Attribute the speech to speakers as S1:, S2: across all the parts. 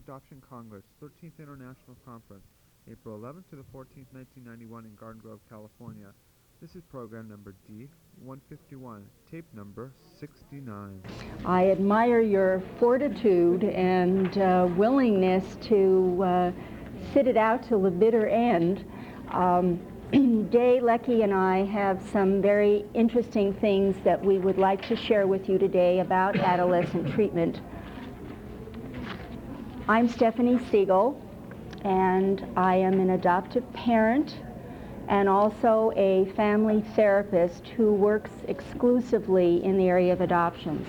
S1: Adoption Congress, 13th International Conference, April 11th to the 14th, 1991 in Garden Grove, California. This is program number D151, tape number 69.
S2: I admire your fortitude and willingness to sit it out till the bitter end. Day, Lecky, and I have some very interesting things that we would like to share with you today about adolescent treatment. I'm Stephanie Siegel, and I am an adoptive parent and also a family therapist who works exclusively in the area of adoptions.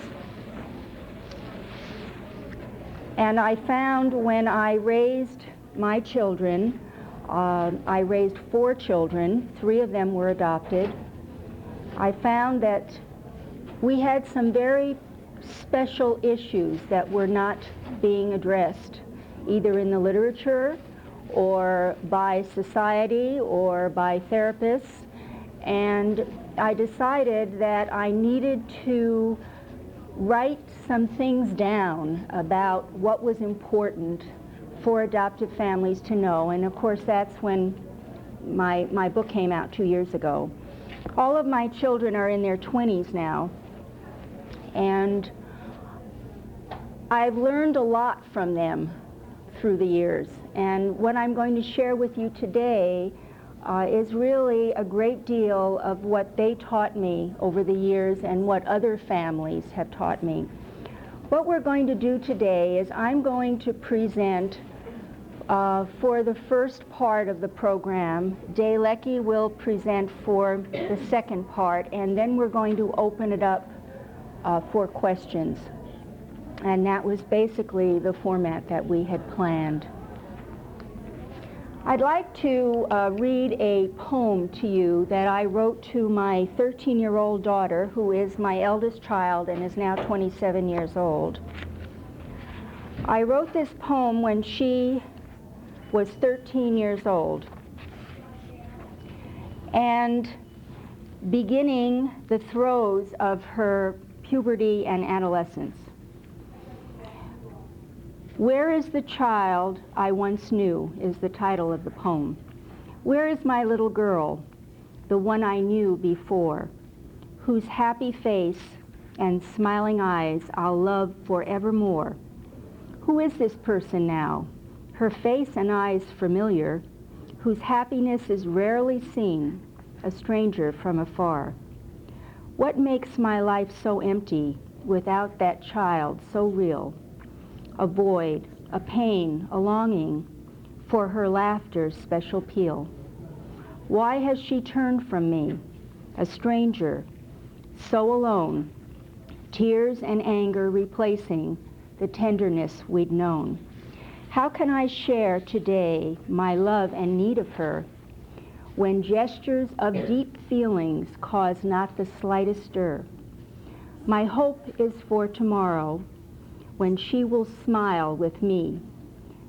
S2: And I found when I raised my children, I raised 4 children, 3 of them were adopted. I found that we had some very special issues that were not being addressed, either in the literature or by society or by therapists. And I decided that I needed to write some things down about what was important for adoptive families to know, and of course that's when my book came out 2 years ago. All of my children are in their 20s now, and I've learned a lot from them through the years, and what I'm going to share with you today is really a great deal of what they taught me over the years and what other families have taught me. What we're going to do today is I'm going to present for the first part of the program. Day Lecky will present for the second part, and then we're going to open it up for questions. And that was basically the format that we had planned. I'd like to read a poem to you that I wrote to my 13-year-old daughter, who is my eldest child and is now 27 years old. I wrote this poem when she was 13 years old, and beginning the throes of her puberty and adolescence. Where is the child I once knew is the title of the poem. Where is my little girl, the one I knew before, whose happy face and smiling eyes I'll love forevermore? Who is this person now, her face and eyes familiar, whose happiness is rarely seen, a stranger from afar? What makes my life so empty without that child so real? A void, a pain, a longing for her laughter's special peal. Why has she turned from me, a stranger, so alone, tears and anger replacing the tenderness we'd known? How can I share today my love and need of her when gestures of deep feelings cause not the slightest stir? My hope is for tomorrow, when she will smile with me,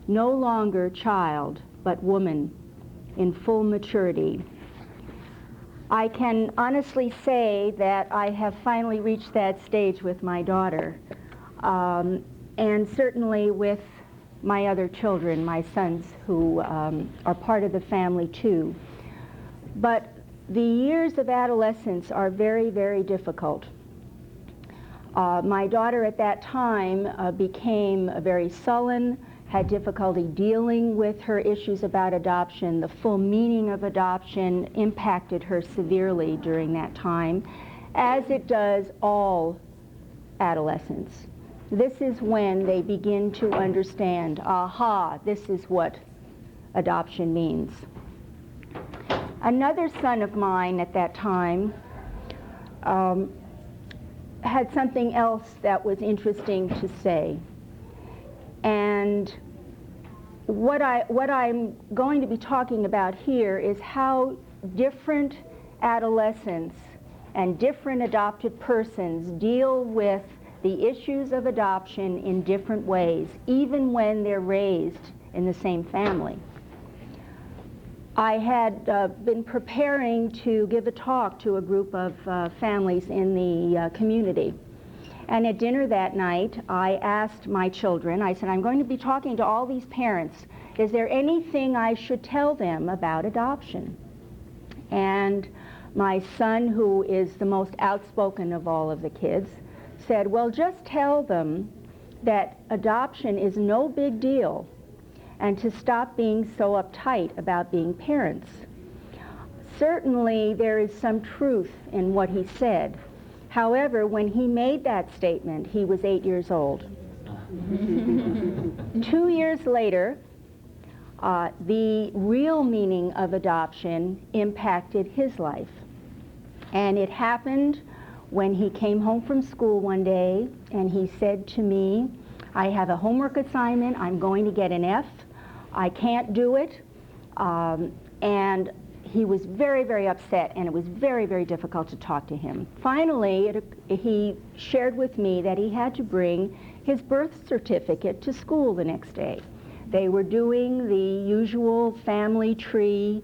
S2: no longer child, but woman in full maturity. I can honestly say that I have finally reached that stage with my daughter, and certainly with my other children, my sons, who are part of the family too. But the years of adolescence are very, very difficult. My daughter at that time became very sullen, had difficulty dealing with her issues about adoption. The full meaning of adoption impacted her severely during that time, as it does all adolescents. This is when they begin to understand, aha, this is what adoption means. Another son of mine at that time had something else that was interesting to say. And what I'm going to be talking about here is how different adolescents and different adopted persons deal with the issues of adoption in different ways, even when they're raised in the same family. I had been preparing to give a talk to a group of families in the community, And at dinner that night, I asked my children, I said, I'm going to be talking to all these parents. Is there anything I should tell them about adoption? And my son, who is the most outspoken of all of the kids, said, well, just tell them that adoption is no big deal and to stop being so uptight about being parents. Certainly there is some truth in what he said. However, when he made that statement, he was 8 years old. 2 years later, the real meaning of adoption impacted his life. And it happened when he came home from school one day and he said to me, I have a homework assignment, I'm going to get an F, I can't do it. And he was very, very upset, and it was very, very difficult to talk to him. Finally, he shared with me that he had to bring his birth certificate to school the next day. They were doing the usual family tree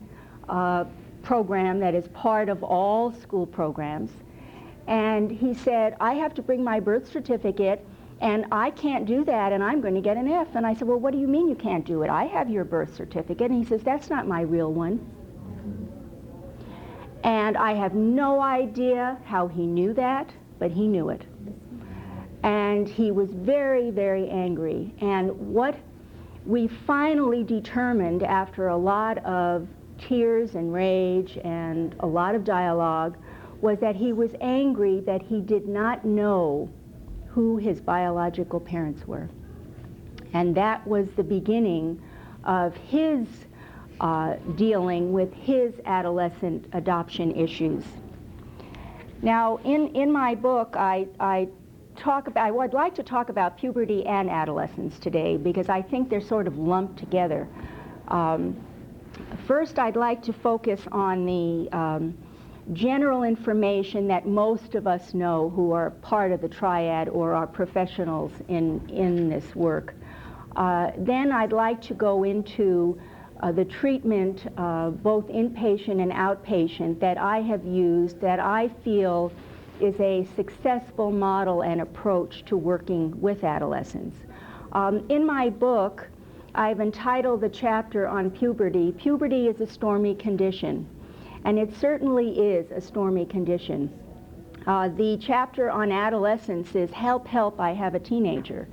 S2: program that is part of all school programs. And he said, I have to bring my birth certificate, and I can't do that, and I'm going to get an F. And I said, well, what do you mean you can't do it? I have your birth certificate. And he says, that's not my real one. And I have no idea how he knew that, but he knew it. And he was very, very angry. And what we finally determined after a lot of tears and rage and a lot of dialogue was that he was angry that he did not know who his biological parents were. And that was the beginning of his dealing with his adolescent adoption issues. Now, in my book, I would like to talk about puberty and adolescence today because I think they're sort of lumped together. First, I'd like to focus on the general information that most of us know who are part of the triad or are professionals in this work. Then I'd like to go into the treatment, both inpatient and outpatient, that I have used that I feel is a successful model and approach to working with adolescents. In my book, I've entitled the chapter on puberty, Puberty is a Stormy Condition. And it certainly is a stormy condition. The chapter on adolescence is Help, Help, I Have a Teenager.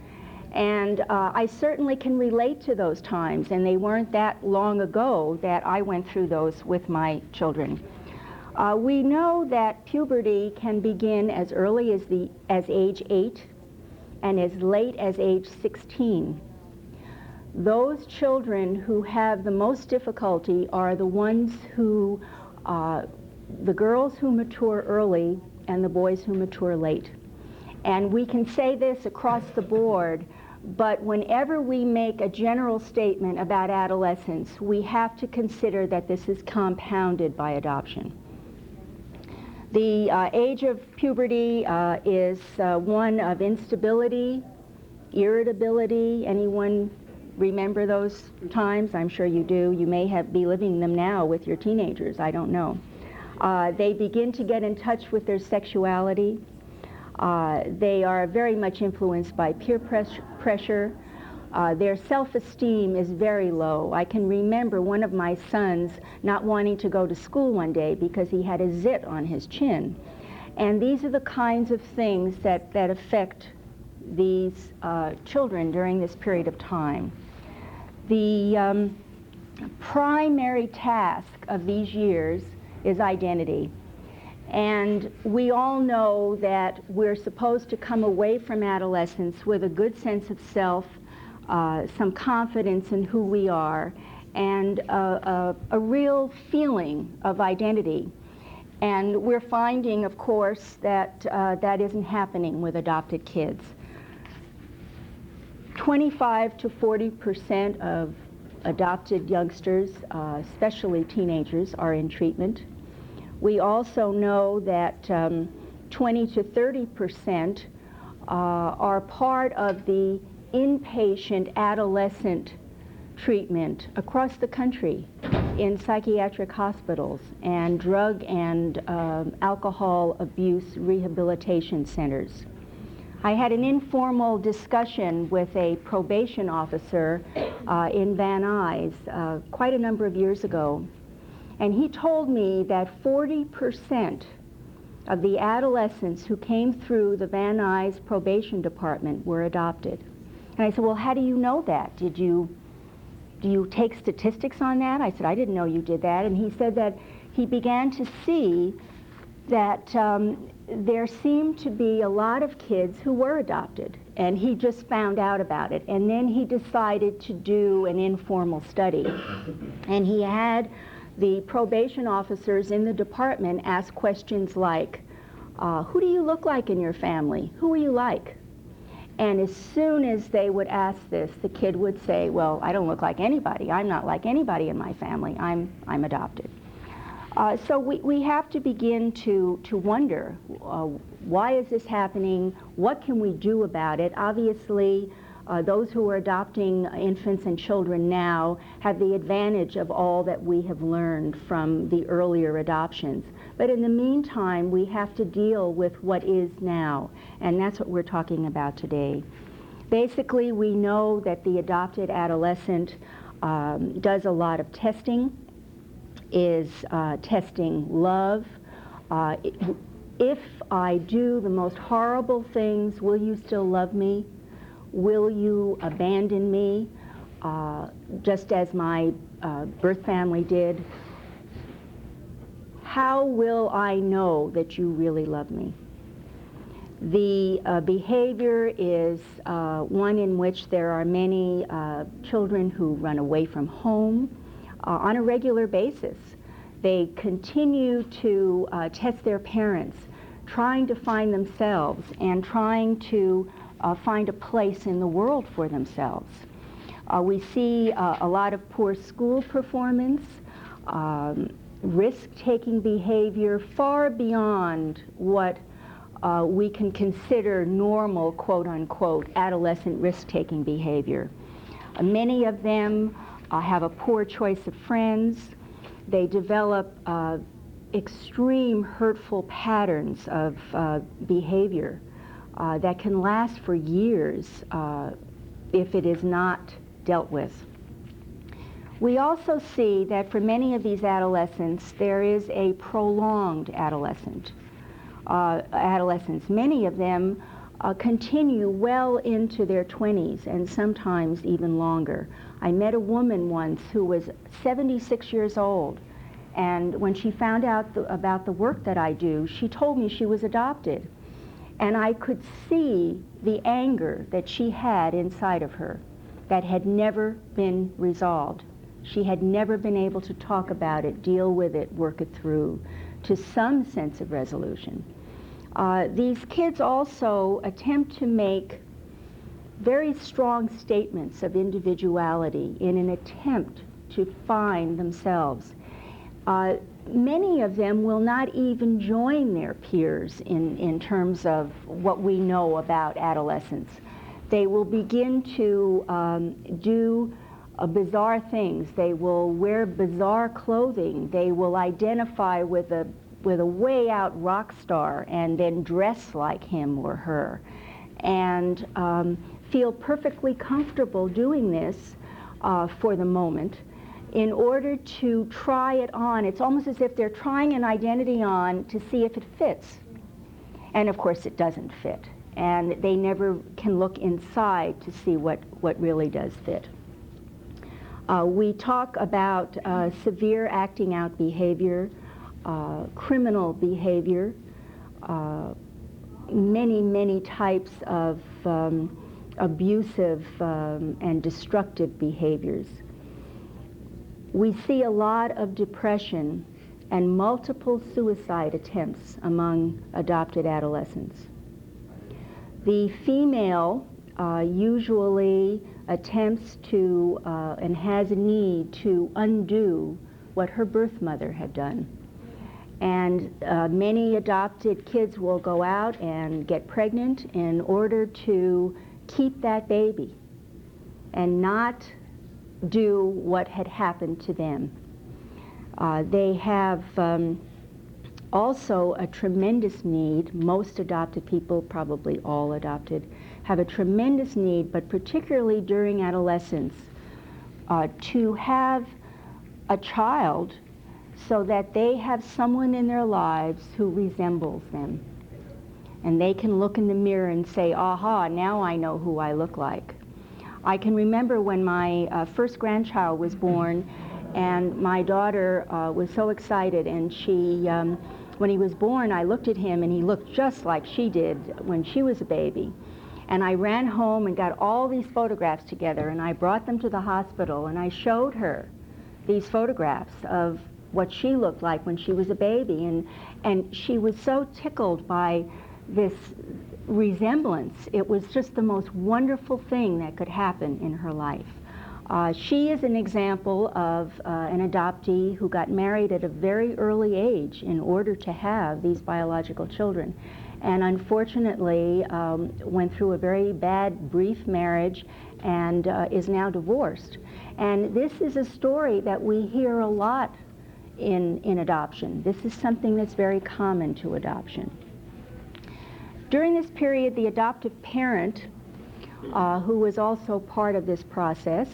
S2: And I certainly can relate to those times, and they weren't that long ago that I went through those with my children. We know that puberty can begin as early as age 8 and as late as age 16. Those children who have the most difficulty are the ones who, the girls who mature early and the boys who mature late. And we can say this across the board, but whenever we make a general statement about adolescence, we have to consider that this is compounded by adoption. The age of puberty is one of instability, irritability. Anyone remember those times? I'm sure you do. You may be living them now with your teenagers. I don't know. They begin to get in touch with their sexuality. They are very much influenced by peer pressure. Their self-esteem is very low. I can remember one of my sons not wanting to go to school one day because he had a zit on his chin. And these are the kinds of things that affect these children during this period of time. The primary task of these years is identity. And we all know that we're supposed to come away from adolescence with a good sense of self, some confidence in who we are, and a real feeling of identity. And we're finding, of course, that that isn't happening with adopted kids. 25 to 40% of adopted youngsters, especially teenagers, are in treatment. We also know that 20 to 30% are part of the inpatient adolescent treatment across the country in psychiatric hospitals and drug and alcohol abuse rehabilitation centers. I had an informal discussion with a probation officer in Van Nuys quite a number of years ago, and he told me that 40% of the adolescents who came through the Van Nuys probation department were adopted. And I said, well, how do you know that? Do you take statistics on that? I said, I didn't know you did that. And he said that he began to see that there seemed to be a lot of kids who were adopted, and he just found out about it. And then he decided to do an informal study. And he had the probation officers in the department ask questions like, who do you look like in your family? Who are you like? And as soon as they would ask this, the kid would say, well, I don't look like anybody. I'm not like anybody in my family. I'm adopted. So we have to begin to wonder, why is this happening? What can we do about it? Obviously, those who are adopting infants and children now have the advantage of all that we have learned from the earlier adoptions. But in the meantime, we have to deal with what is now, and that's what we're talking about today. Basically, we know that the adopted adolescent does a lot of testing, is testing love. If I do the most horrible things, will you still love me? Will you abandon me, just as my birth family did? How will I know that you really love me? The behavior is one in which there are many children who run away from home on a regular basis. They continue to test their parents, trying to find themselves and trying to find a place in the world for themselves. We see a lot of poor school performance, risk-taking behavior far beyond what we can consider normal, quote-unquote, adolescent risk-taking behavior. Many of them have a poor choice of friends. They develop extreme hurtful patterns of behavior that can last for years if it is not dealt with. We also see that for many of these adolescents, there is a prolonged adolescence. Many of them continue well into their 20s and sometimes even longer. I met a woman once who was 76 years old, and when she found out about the work that I do, she told me she was adopted. And I could see the anger that she had inside of her that had never been resolved. She had never been able to talk about it, deal with it, work it through to some sense of resolution. These kids also attempt to make very strong statements of individuality in an attempt to find themselves. Many of them will not even join their peers in terms of what we know about adolescence. They will begin to do bizarre things. They will wear bizarre clothing. They will identify with a way out rock star and then dress like him or her, and feel perfectly comfortable doing this for the moment in order to try it on. It's almost as if they're trying an identity on to see if it fits. And of course it doesn't fit. And they never can look inside to see what really does fit. We talk about severe acting out behavior, criminal behavior, many types of abusive and destructive behaviors. We see a lot of depression and multiple suicide attempts among adopted adolescents. The female usually attempts to and has a need to undo what her birth mother had done. And many adopted kids will go out and get pregnant in order to keep that baby and not do what had happened to them. They have also a tremendous need. Most adopted people, probably all adopted, have a tremendous need, but particularly during adolescence, to have a child so that they have someone in their lives who resembles them. And they can look in the mirror and say, aha, now I know who I look like. I can remember when my first grandchild was born, and my daughter was so excited, and she, when he was born, I looked at him and he looked just like she did when she was a baby. And I ran home and got all these photographs together, and I brought them to the hospital, and I showed her these photographs of what she looked like when she was a baby, and she was so tickled by this resemblance. It was just the most wonderful thing that could happen in her life. She is an example of an adoptee who got married at a very early age in order to have these biological children, and unfortunately went through a very bad, brief marriage and is now divorced. And this is a story that we hear a lot in adoption. This is something that's very common to adoption. During this period, the adoptive parent, who was also part of this process,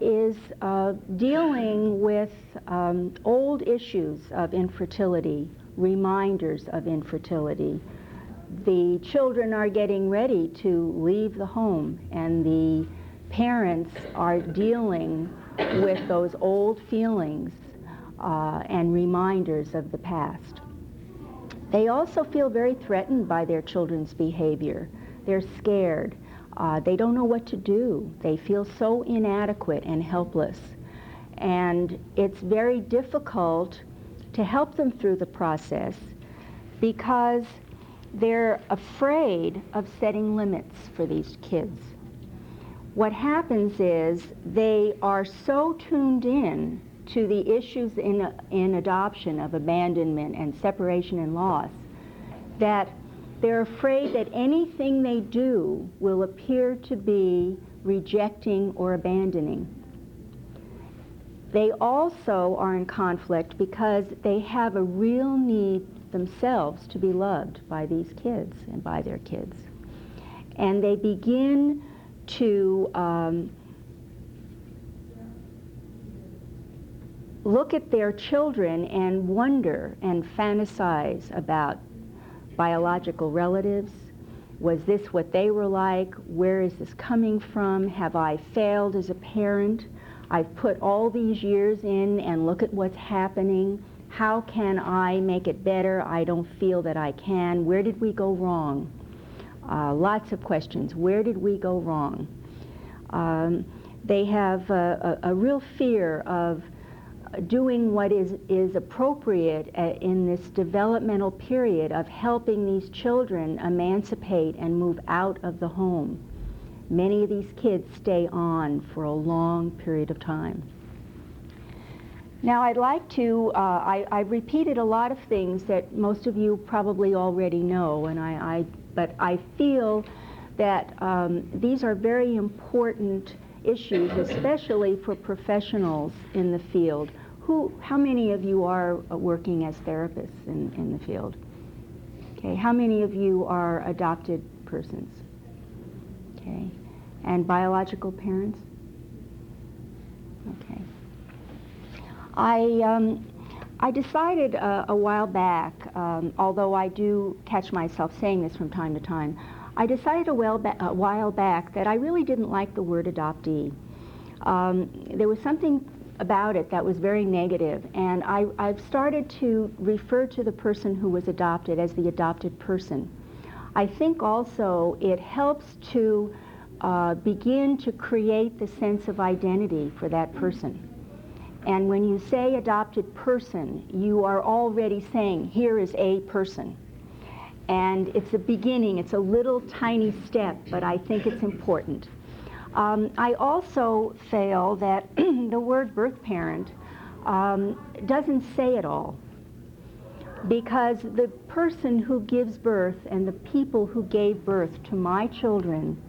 S2: is dealing with old issues of infertility, reminders of infertility. The children are getting ready to leave the home, and the parents are dealing with those old feelings and reminders of the past. They also feel very threatened by their children's behavior. They're scared. They don't know what to do. They feel so inadequate and helpless. And it's very difficult to help them through the process because they're afraid of setting limits for these kids. What happens is they are so tuned in to the issues in adoption of abandonment and separation and loss that they're afraid that anything they do will appear to be rejecting or abandoning. They also are in conflict because they have a real need themselves to be loved by these kids and by their kids. And they begin to look at their children and wonder and fantasize about biological relatives. Was this what they were like? Where is this coming from? Have I failed as a parent? I've put all these years in and look at what's happening. How can I make it better? I don't feel that I can. Where did we go wrong? Lots of questions. Where did we go wrong? They have a real fear of doing what is appropriate in this developmental period of helping these children emancipate and move out of the home. Many of these kids stay on for a long period of time. Now I'd like to, I've repeated a lot of things that most of you probably already know, and but I feel that these are very important issues, especially for professionals in the field. How many of you are working as therapists in the field? Okay, how many of you are adopted persons? Okay, and biological parents? Okay. I decided a while back, although I do catch myself saying this from time to time, I decided a while back that I really didn't like the word adoptee. There was something about it that was very negative, and I've started to refer to the person who was adopted as the adopted person. I think also it helps to begin to create the sense of identity for that person. And when you say adopted person, you are already saying, here is a person. And it's a beginning, it's a little tiny step, but I think it's important. I also feel that the word birth parent doesn't say it all, because the person who gives birth and the people who gave birth to my children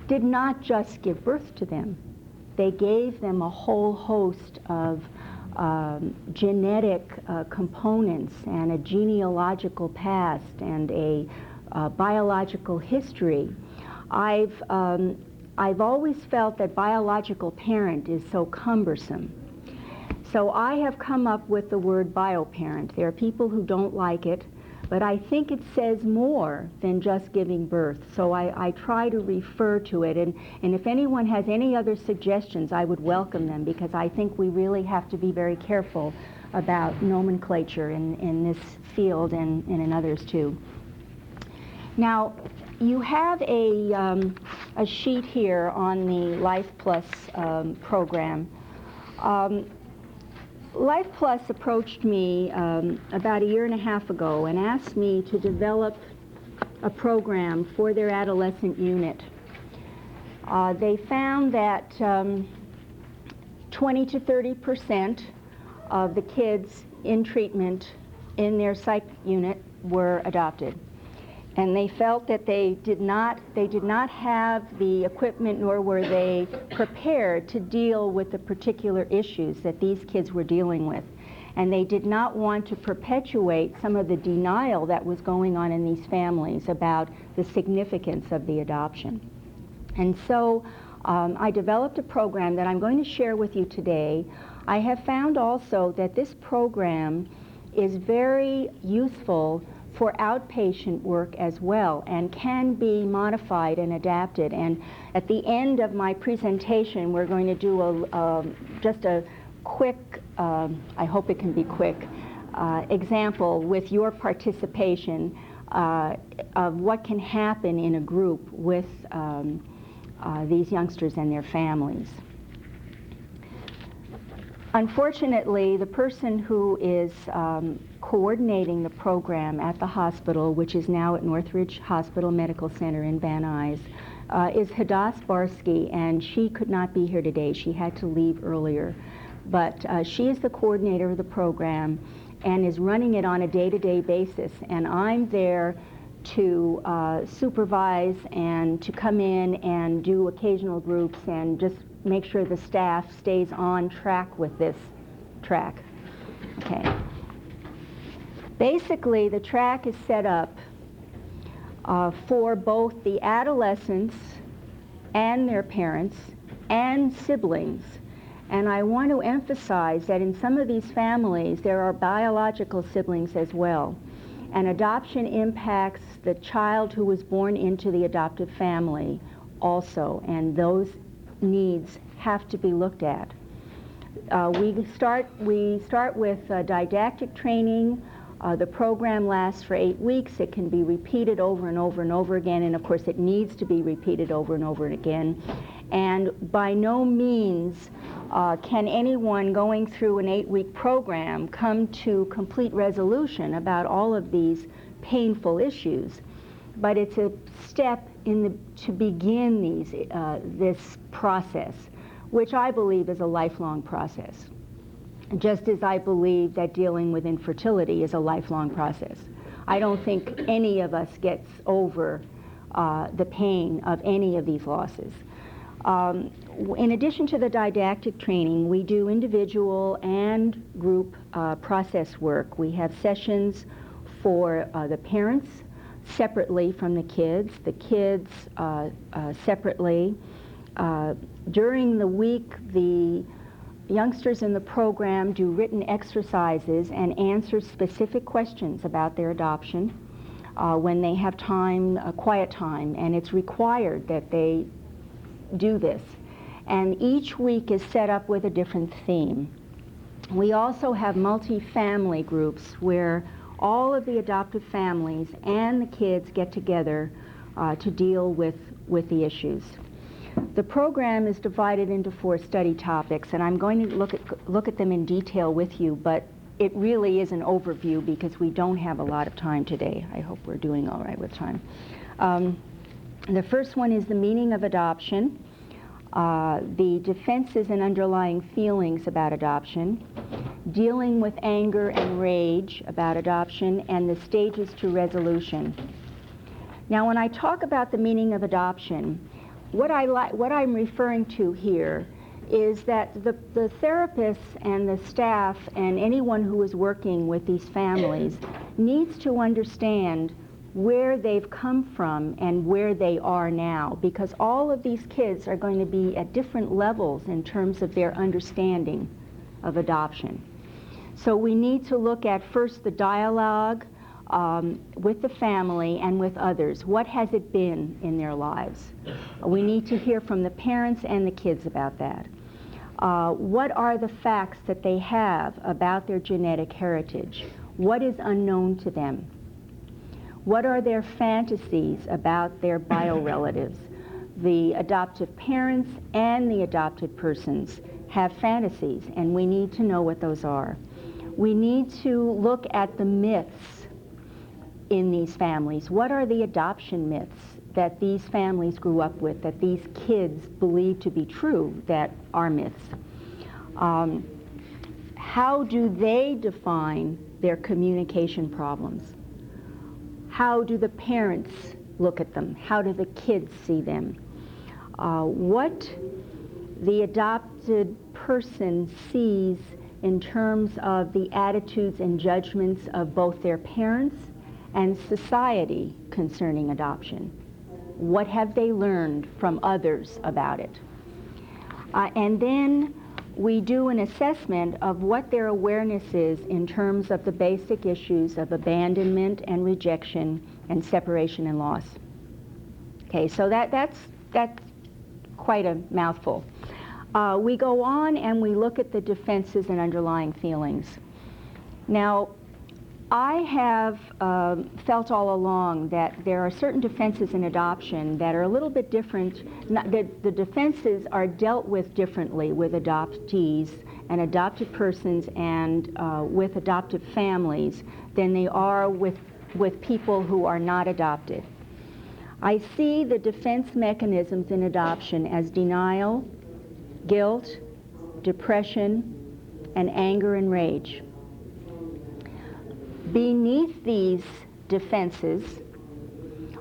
S2: did not just give birth to them. They gave them a whole host of genetic components and a genealogical past and a biological history. I've always felt that biological parent is so cumbersome. So I have come up with the word bioparent. There are people who don't like it, but I think it says more than just giving birth. So I try to refer to it, and if anyone has any other suggestions, I would welcome them, because I think we really have to be very careful about nomenclature in this field and in others too. Now, you have a sheet here on the Life Plus program. Life Plus approached me about a year and a half ago and asked me to develop a program for their adolescent unit. They found that 20 to 30% of the kids in treatment in their psych unit were adopted. And they felt that they did not have the equipment, nor were they prepared to deal with the particular issues that these kids were dealing with. And they did not want to perpetuate some of the denial that was going on in these families about the significance of the adoption. And so I developed a program that I'm going to share with you today. I have found also that this program is very useful for outpatient work as well, and can be modified and adapted. And at the end of my presentation, we're going to do just a quick, I hope it can be quick, example with your participation of what can happen in a group with these youngsters and their families. Unfortunately, the person who is coordinating the program at the hospital, which is now at Northridge Hospital Medical Center in Van Nuys, is Hadass Barsky, and she could not be here today. She had to leave earlier. But she is the coordinator of the program and is running it on a day-to-day basis. And I'm there to supervise and to come in and do occasional groups and just make sure the staff stays on track with this track. Okay. Basically, the track is set up for both the adolescents and their parents and siblings. And I want to emphasize that in some of these families, there are biological siblings as well. And adoption impacts the child who was born into the adoptive family also, and those needs have to be looked at. We start with didactic training. The program lasts for 8 weeks. It can be repeated over and over and over again, and of course it needs to be repeated over and over again. And by no means can anyone going through an 8-week program come to complete resolution about all of these painful issues. But it's a step to begin this process, which I believe is a lifelong process, just as I believe that dealing with infertility is a lifelong process. I don't think any of us gets over the pain of any of these losses. In addition to the didactic training, we do individual and group process work. We have sessions for the parents separately from the kids separately. During the week, the youngsters in the program do written exercises and answer specific questions about their adoption when they have time, quiet time, and it's required that they do this. And each week is set up with a different theme. We also have multi-family groups where all of the adoptive families and the kids get together to deal with the issues. The program is divided into 4 study topics, and I'm going to look at them in detail with you, but it really is an overview because we don't have a lot of time today. I hope we're doing all right with time. The first one is the meaning of adoption, the defenses and underlying feelings about adoption, dealing with anger and rage about adoption, and the stages to resolution. Now, when I talk about the meaning of adoption, what I'm referring to here is that the therapists and the staff and anyone who is working with these families needs to understand where they've come from and where they are now, because all of these kids are going to be at different levels in terms of their understanding of adoption. So we need to look at first the dialogue with the family and with others. What has it been in their lives? We need to hear from the parents and the kids about that. What are the facts that they have about their genetic heritage? What is unknown to them? What are their fantasies about their biorelatives? The adoptive parents and the adopted persons have fantasies, and we need to know what those are. We need to look at the myths in these families. What are the adoption myths that these families grew up with, that these kids believe to be true, that are myths? How do they define their communication problems? How do the parents look at them? How do the kids see them? What the adopted person sees in terms of the attitudes and judgments of both their parents and society concerning adoption. What have they learned from others about it? And then we do an assessment of what their awareness is in terms of the basic issues of abandonment and rejection and separation and loss. Okay, so that's quite a mouthful. We go on and we look at the defenses and underlying feelings. Now, I have felt all along that there are certain defenses in adoption that are a little bit different. The defenses are dealt with differently with adoptees and adopted persons and with adoptive families than they are with people who are not adopted. I see the defense mechanisms in adoption as denial, guilt, depression, and anger and rage. Beneath these defenses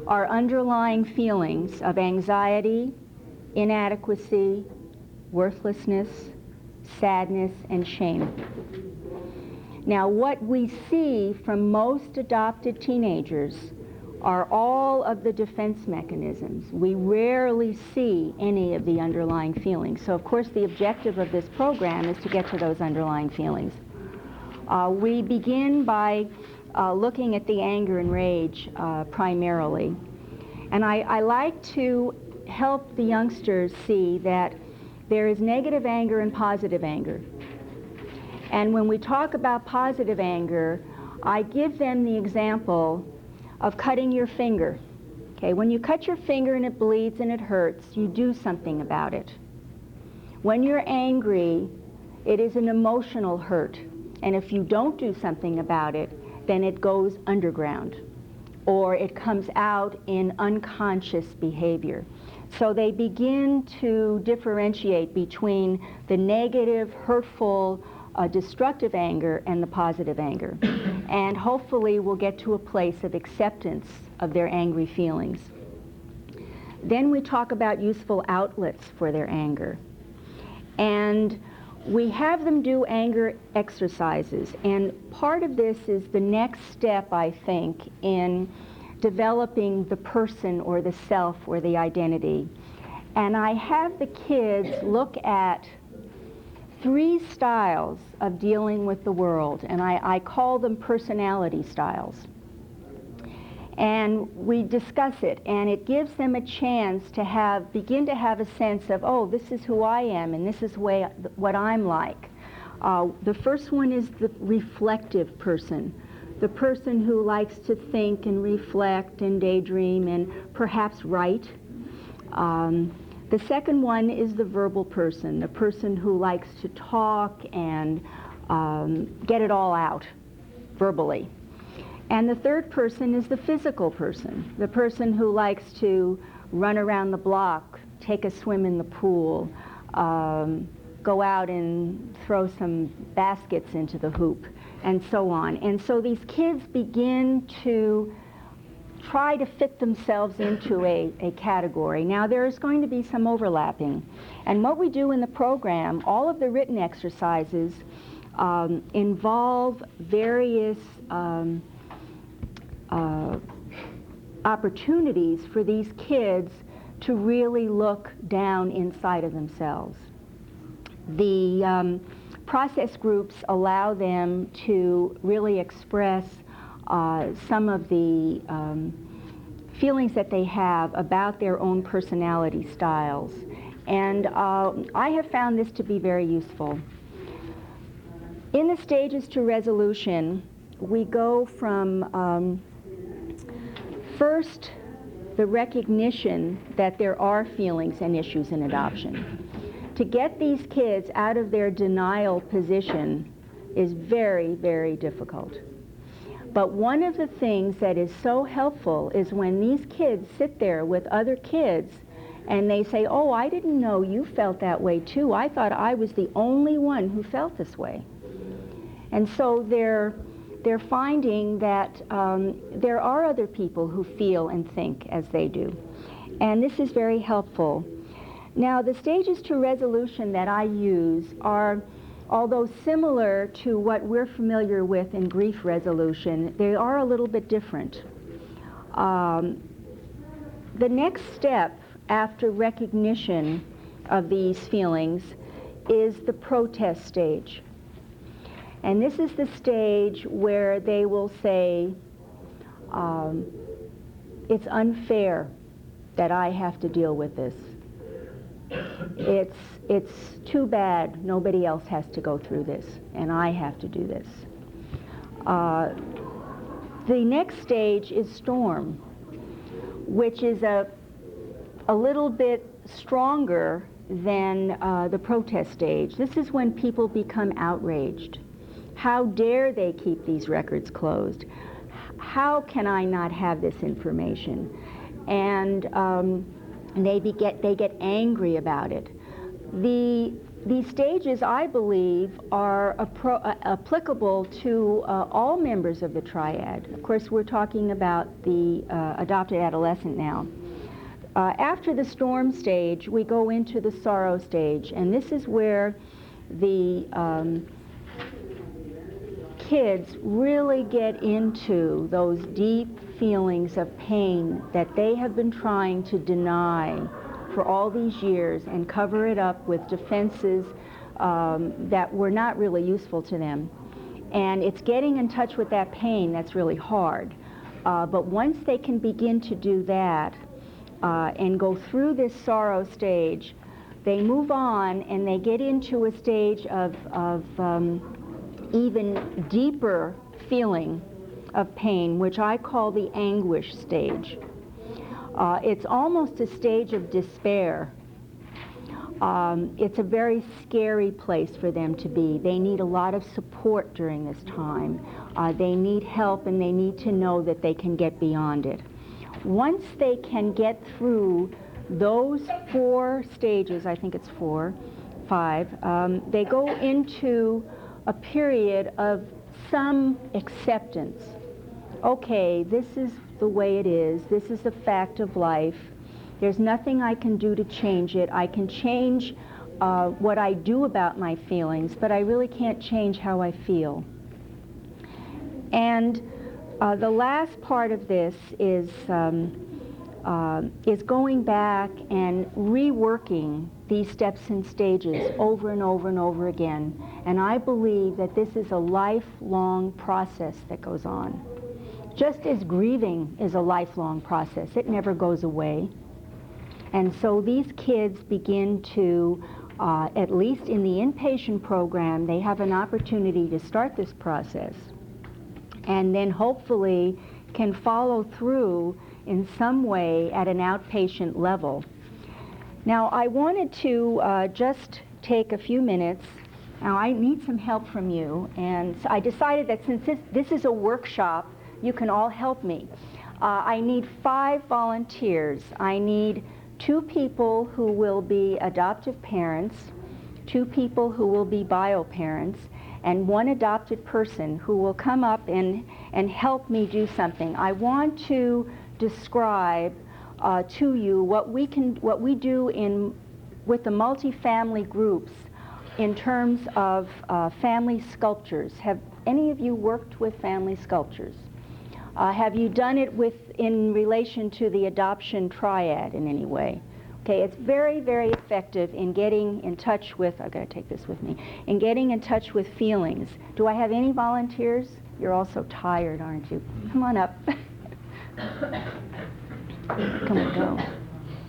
S2: are underlying feelings of anxiety, inadequacy, worthlessness, sadness, and shame. Now, what we see from most adopted teenagers are all of the defense mechanisms. We rarely see any of the underlying feelings. So, of course, the objective of this program is to get to those underlying feelings. We begin by looking at the anger and rage primarily. And I like to help the youngsters see that there is negative anger and positive anger. And when we talk about positive anger, I give them the example of cutting your finger. Okay, when you cut your finger and it bleeds and it hurts, you do something about it. When you're angry, it is an emotional hurt. And if you don't do something about it, then it goes underground, or it comes out in unconscious behavior. So they begin to differentiate between the negative, hurtful, destructive anger and the positive anger. And hopefully we'll get to a place of acceptance of their angry feelings. Then we talk about useful outlets for their anger. And we have them do anger exercises, and part of this is the next step, I think, in developing the person or the self or the identity. And I have the kids look at 3 styles of dealing with the world, and I call them personality styles. And we discuss it, and it gives them a chance to begin to have a sense of, oh, this is who I am, and this is what I'm like. The first one is the reflective person, the person who likes to think and reflect and daydream and perhaps write. The second one is the verbal person, the person who likes to talk and get it all out verbally. And the third person is the physical person, the person who likes to run around the block, take a swim in the pool, go out and throw some baskets into the hoop, and so on. And so these kids begin to try to fit themselves into a category. Now there's going to be some overlapping. And what we do in the program, all of the written exercises involve various opportunities for these kids to really look down inside of themselves. The process groups allow them to really express some of the feelings that they have about their own personality styles. And I have found this to be very useful. In the stages to resolution, we go from first the recognition that there are feelings and issues in adoption. To get these kids out of their denial position is very, very difficult. But one of the things that is so helpful is when these kids sit there with other kids and they say, "Oh, I didn't know you felt that way too. I thought I was the only one who felt this way." And so they're finding that there are other people who feel and think as they do. And this is very helpful. Now, the stages to resolution that I use are, although similar to what we're familiar with in grief resolution, they are a little bit different. The next step after recognition of these feelings is the protest stage. And this is the stage where they will say, it's unfair that I have to deal with this. It's too bad nobody else has to go through this, and I have to do this. The next stage is storm, which is a little bit stronger than the protest stage. This is when people become outraged. How dare they keep these records closed? How can I not have this information? And they get angry about it. These stages, I believe, are applicable to all members of the triad. Of course, we're talking about the adopted adolescent now. After the storm stage, we go into the sorrow stage, and this is where the kids really get into those deep feelings of pain that they have been trying to deny for all these years and cover it up with defenses that were not really useful to them. And it's getting in touch with that pain that's really hard. But once they can begin to do that and go through this sorrow stage, they move on and they get into a stage of even deeper feeling of pain, which I call the anguish stage. It's almost a stage of despair. It's a very scary place for them to be. They need a lot of support during this time. They need help, and they need to know that they can get beyond it. Once they can get through those 4 stages, I think it's 5, they go into a period of some acceptance. Okay, this is the way it is. This is the fact of life. There's nothing I can do to change it. I can change what I do about my feelings, but I really can't change how I feel. And the last part of this is going back and reworking these steps and stages over and over and over again. And I believe that this is a lifelong process that goes on. Just as grieving is a lifelong process, it never goes away. And so these kids begin to, at least in the inpatient program, they have an opportunity to start this process and then hopefully can follow through in some way at an outpatient level. Now, I wanted to just take a few minutes. Now, I need some help from you, and so I decided that since this is a workshop, you can all help me. I need 5 volunteers. I need 2 people who will be adoptive parents, 2 people who will be bio parents, and 1 adopted person who will come up and help me do something. I want to describe to you what we do with the multifamily groups in terms of family sculptures. Have any of you worked with family sculptures? Have you done it in relation to the adoption triad in any way? Okay, it's very, very effective in getting in touch with, I've got to take this with me, in getting in touch with feelings. Do I have any volunteers? You're all so tired, aren't you? Come on up. Can we go?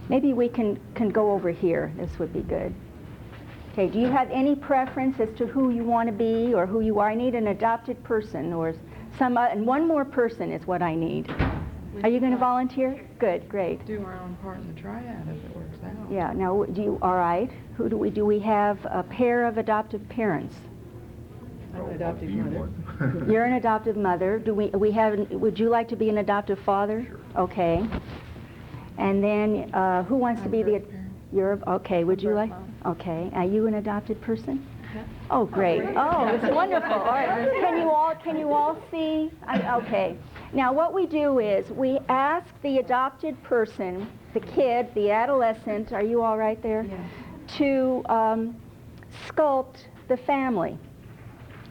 S2: Maybe we can go over here. This would be good. Okay, do you have any preference as to who you want to be or who you are? I need an adopted person or and one more person is what I need. Are you going to volunteer? Good, great.
S3: Do our own part in the triad if it works out.
S2: Yeah, now, all right. Who do we have a pair of adoptive parents?
S3: I'm an adoptive mother.
S2: You're an adoptive mother. Would you like to be an adoptive father?
S1: Sure.
S2: Okay. And then, who wants to be the, okay, would you like? Okay, are you an adopted person? Oh, great. Oh, it's wonderful. All right. Can you all see? Okay. Now, what we do is we ask the adopted person, the kid, the adolescent, are you all right there?
S3: Yeah.
S2: To sculpt the family.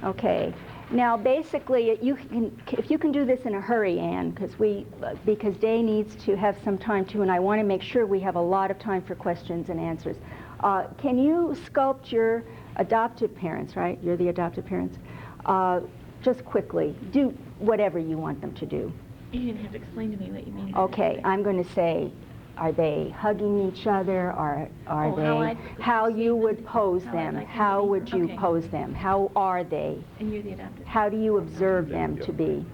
S2: Okay. Now, basically, if you can do this in a hurry, Anne, because Day needs to have some time too, and I want to make sure we have a lot of time for questions and answers. Can you sculpt your adoptive parents, right? You're the adoptive parents. Just quickly, do whatever you want them to do.
S4: You're going to have to explain to me what you mean.
S2: Okay, I'm going to say, are they hugging each other, or are they, how you would pose them, how would you pose them, how are they?
S4: And you're the adopted.
S2: How do you observe them to be?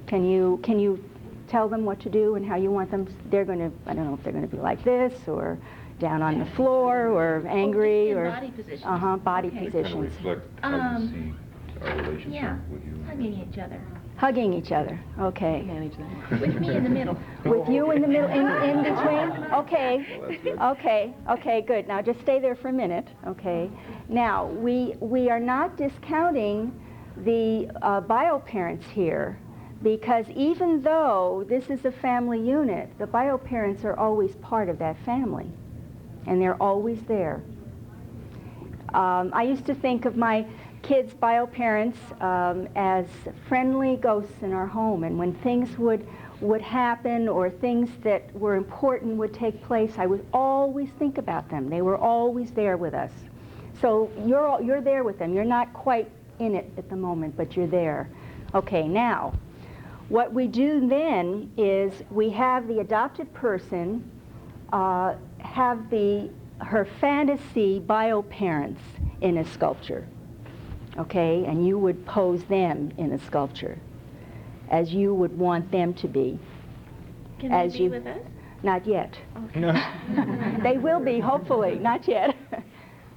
S2: Can you tell them what to do and how you want them? They're going to, I don't know if they're going to be like this, or down on the floor, or angry,
S4: or
S2: or
S4: body positions.
S2: Body
S4: Okay.
S2: positions.
S5: Reflect how you see our relationship
S4: Yeah,
S5: with you.
S4: hugging each other.
S2: Hugging each other. Okay.
S3: Manage that.
S4: With me in the middle.
S2: With you in the middle, in between? Okay.
S5: Well, that's good.
S2: Okay, good. Now just stay there for a minute. Okay. Now, we are not discounting the bio parents here, because even though this is a family unit, the bio parents are always part of that family, and they're always there. I used to think of my kids' bio parents as friendly ghosts in our home, and when things would happen or things that were important would take place, I would always think about them. They were always there with us. So you're there with them. You're not quite in it at the moment, but you're there. Okay, now, what we do then is we have the adopted person have her fantasy bio parents in a sculpture. Okay, and you would pose them in a sculpture as you would want them to be.
S4: Can they be with us?
S2: Not yet.
S4: Okay.
S2: They will be, hopefully, not yet.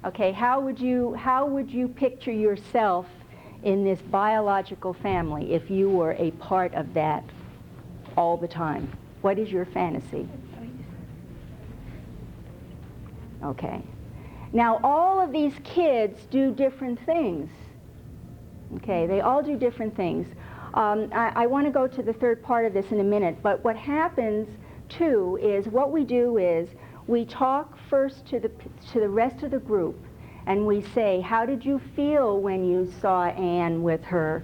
S2: Okay, how would you picture yourself in this biological family if you were a part of that all the time? What is your fantasy? Okay. Now, all of these kids do different things. Okay, they all do different things. I want to go to the third part of this in a minute, but what happens, too, is what we do is we talk first to the rest of the group, and we say, how did you feel when you saw Anne with her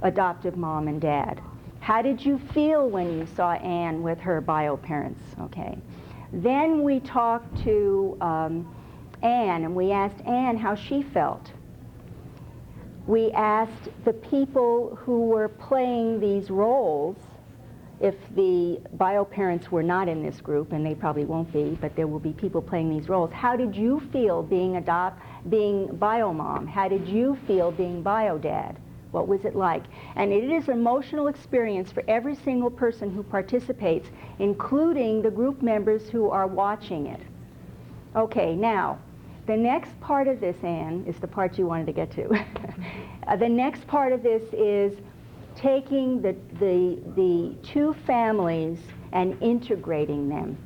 S2: adoptive mom and dad? How did you feel when you saw Anne with her bio parents? Okay. Then we talked to Anne, and we asked Anne how she felt. We asked the people who were playing these roles, if the bio parents were not in this group, and they probably won't be, but there will be people playing these roles. How did you feel being bio mom? How did you feel being bio dad? What was it like? And it is an emotional experience for every single person who participates, including the group members who are watching it. Okay, now, the next part of this, Anne, is the part you wanted to get to. The next part of this is taking the two families and integrating them,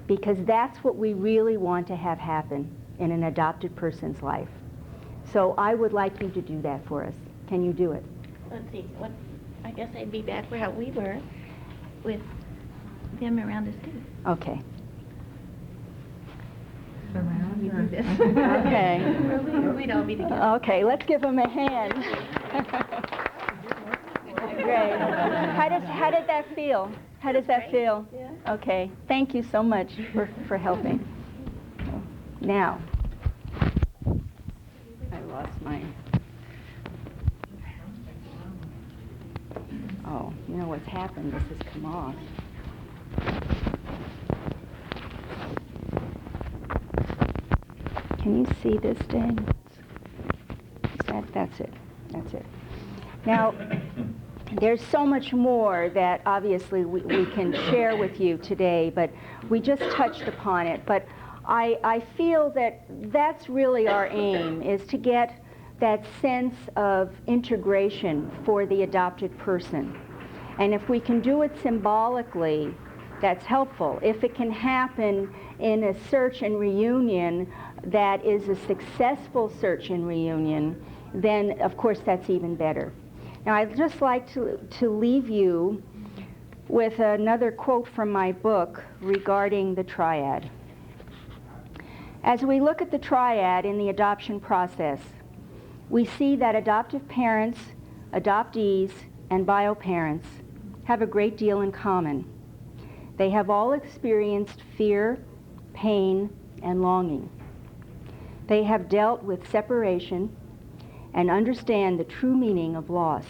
S2: because that's what we really want to have happen in an adopted person's life. So I would like you to do that for us. Can you do it?
S4: Let's see. I guess I'd be back where we were with them around us too.
S2: Okay.
S4: You do this.
S2: Okay.
S4: We'd all be together.
S2: Okay, let's give them a hand. Great. How did that feel? How does that feel?
S4: Yeah.
S2: Okay. Thank you so much for helping. Now, I lost mine. Oh, you know what's happened? This has come off. Can you see this, Dan? That's it. That's it. Now, there's so much more that obviously we can share with you today, but we just touched upon it. But I feel that that's really our aim, is to get that sense of integration for the adopted person. And if we can do it symbolically, that's helpful. If it can happen in a search and reunion that is a successful search and reunion, then of course that's even better. Now I'd just like to leave you with another quote from my book regarding the triad. As we look at the triad in the adoption process, we see that adoptive parents, adoptees, and bio-parents have a great deal in common. They have all experienced fear, pain, and longing. They have dealt with separation and understand the true meaning of loss.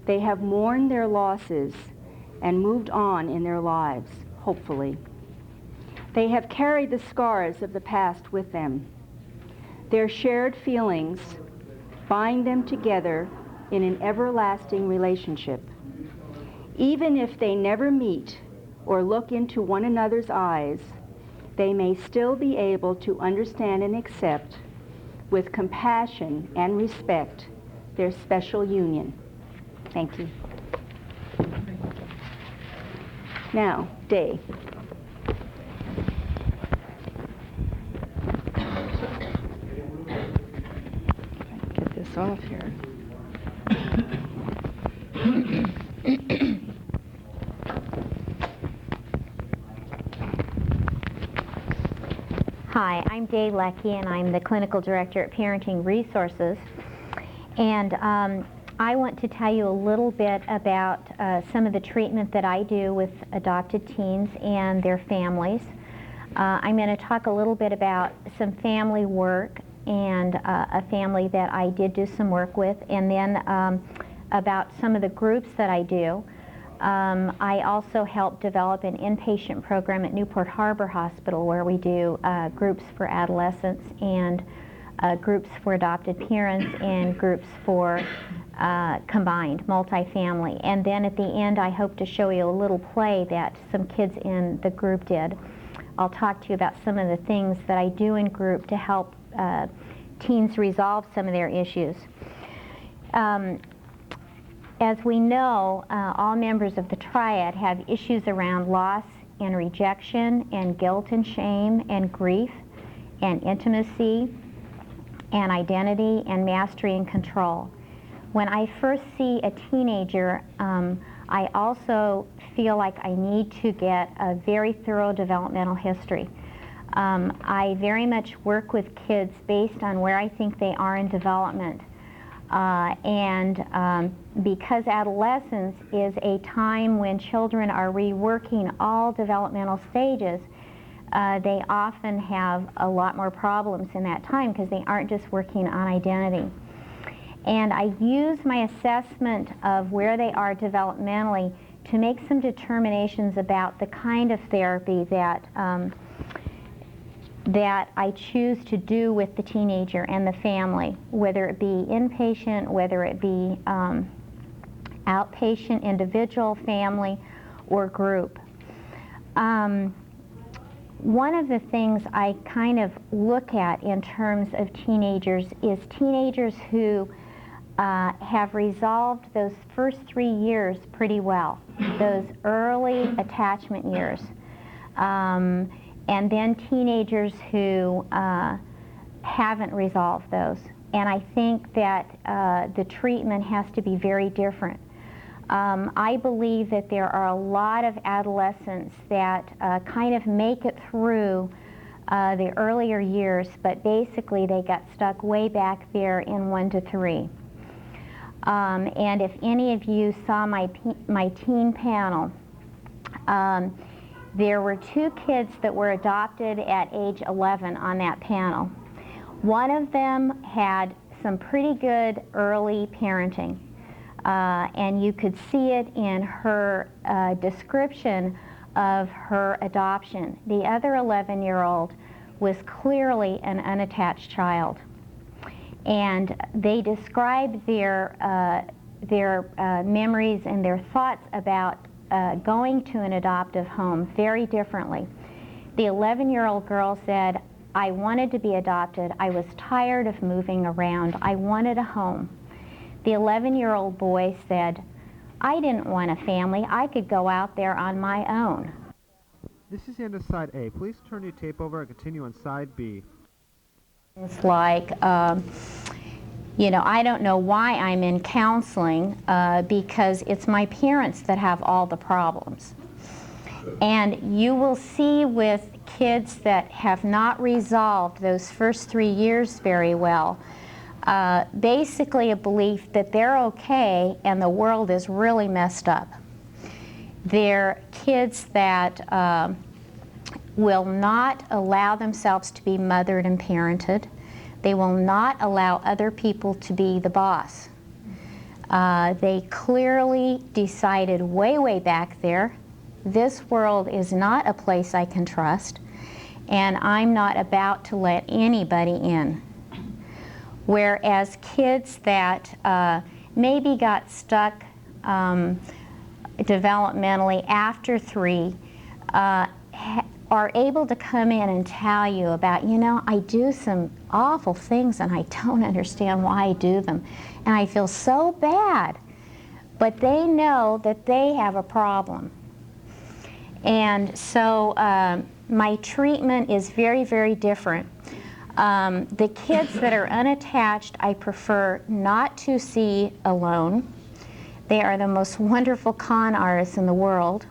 S2: They have mourned their losses and moved on in their lives, hopefully. They have carried the scars of the past with them. Their shared feelings bind them together in an everlasting relationship. Even if they never meet or look into one another's eyes, they may still be able to understand and accept with compassion and respect their special union. Thank you. Now, Day. Get this off here.
S6: Hi, I'm Day Leckie, and I'm the Clinical Director at Parenting Resources. And I want to tell you a little bit about some of the treatment that I do with adopted teens and their families. I'm going to talk a little bit about some family work and a family that I did do some work with, and then about some of the groups that I do. I also help develop an inpatient program at Newport Harbor Hospital where we do groups for adolescents and groups for adopted parents and groups for combined multifamily. And then at the end I hope to show you a little play that some kids in the group did. I'll talk to you about some of the things that I do in group to help teens resolve some of their issues. As we know, all members of the triad have issues around loss and rejection and guilt and shame and grief and intimacy and identity and mastery and control. When I first see a teenager, I also feel like I need to get a very thorough developmental history. I very much work with kids based on where I think they are in development. Because adolescence is a time when children are reworking all developmental stages, they often have a lot more problems in that time because they aren't just working on identity. And I use my assessment of where they are developmentally to make some determinations about the kind of therapy that that I choose to do with the teenager and the family, whether it be inpatient, whether it be outpatient, individual, family, or group. One of the things I kind of look at in terms of teenagers is teenagers who have resolved those first 3 years pretty well, those early attachment years. And then teenagers who haven't resolved those. And I think that the treatment has to be very different. I believe that there are a lot of adolescents that kind of make it through the earlier years, but basically they got stuck way back there in 1 to 3. And if any of you saw my teen panel, there were 2 kids that were adopted at age 11 on that panel. One of them had some pretty good early parenting, and you could see it in her description of her adoption. The other 11-year-old was clearly an unattached child, and they described their memories and their thoughts about going to an adoptive home very differently. The 11-year-old girl said, "I wanted to be adopted. I was tired of moving around. I wanted a home." The 11-year-old boy said, "I didn't want a family. I could go out there on my own."
S1: This is the end of side A. Please turn your tape over and continue on side B.
S6: It's like, you know, I don't know why I'm in counseling because it's my parents that have all the problems. And you will see with kids that have not resolved those first 3 years very well, basically a belief that they're okay and the world is really messed up. They're kids that will not allow themselves to be mothered and parented. They will not allow other people to be the boss. They clearly decided way back there, this world is not a place I can trust, and I'm not about to let anybody in. Whereas kids that maybe got stuck developmentally after 3 are able to come in and tell you about, you know, I do some awful things and I don't understand why I do them. And I feel so bad. But they know that they have a problem. And so my treatment is very different. The kids that are unattached, I prefer not to see alone. They are the most wonderful con artists in the world.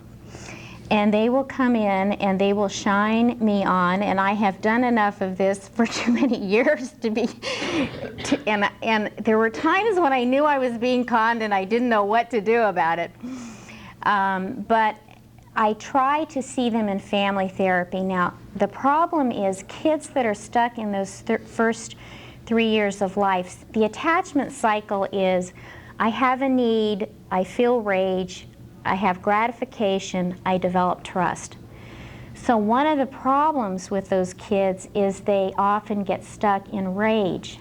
S6: And they will come in and they will shine me on, and I have done enough of this for too many years to be, and there were times when I knew I was being conned and I didn't know what to do about it. But I try to see them in family therapy. Now, the problem is kids that are stuck in those first 3 years of life, the attachment cycle is, I have a need, I feel rage, I have gratification, I develop trust. So one of the problems with those kids is they often get stuck in rage.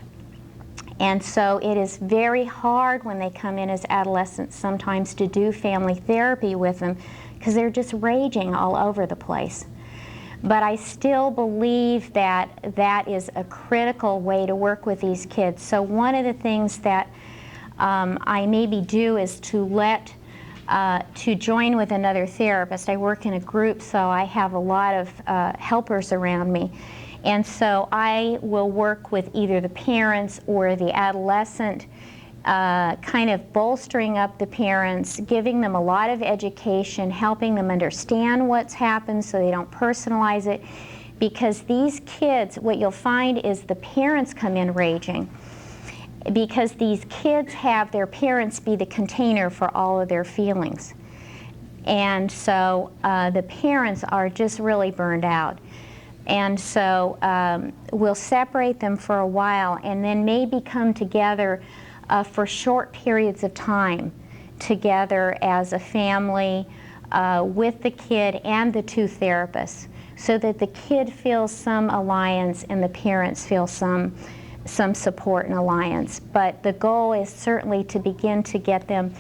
S6: And so it is very hard when they come in as adolescents sometimes to do family therapy with them because they're just raging all over the place. But I still believe that that is a critical way to work with these kids. So one of the things that I maybe do is to join with another therapist. I work in a group, so I have a lot of helpers around me. And so I will work with either the parents or the adolescent, kind of bolstering up the parents, giving them a lot of education, helping them understand what's happened so they don't personalize it. Because these kids, what you'll find is the parents come in raging, because these kids have their parents be the container for all of their feelings. And so the parents are just really burned out. And so we'll separate them for a while and then maybe come together for short periods of time together as a family with the kid and the 2 therapists, so that the kid feels some alliance and the parents feel some support and alliance. But the goal is certainly to begin to get them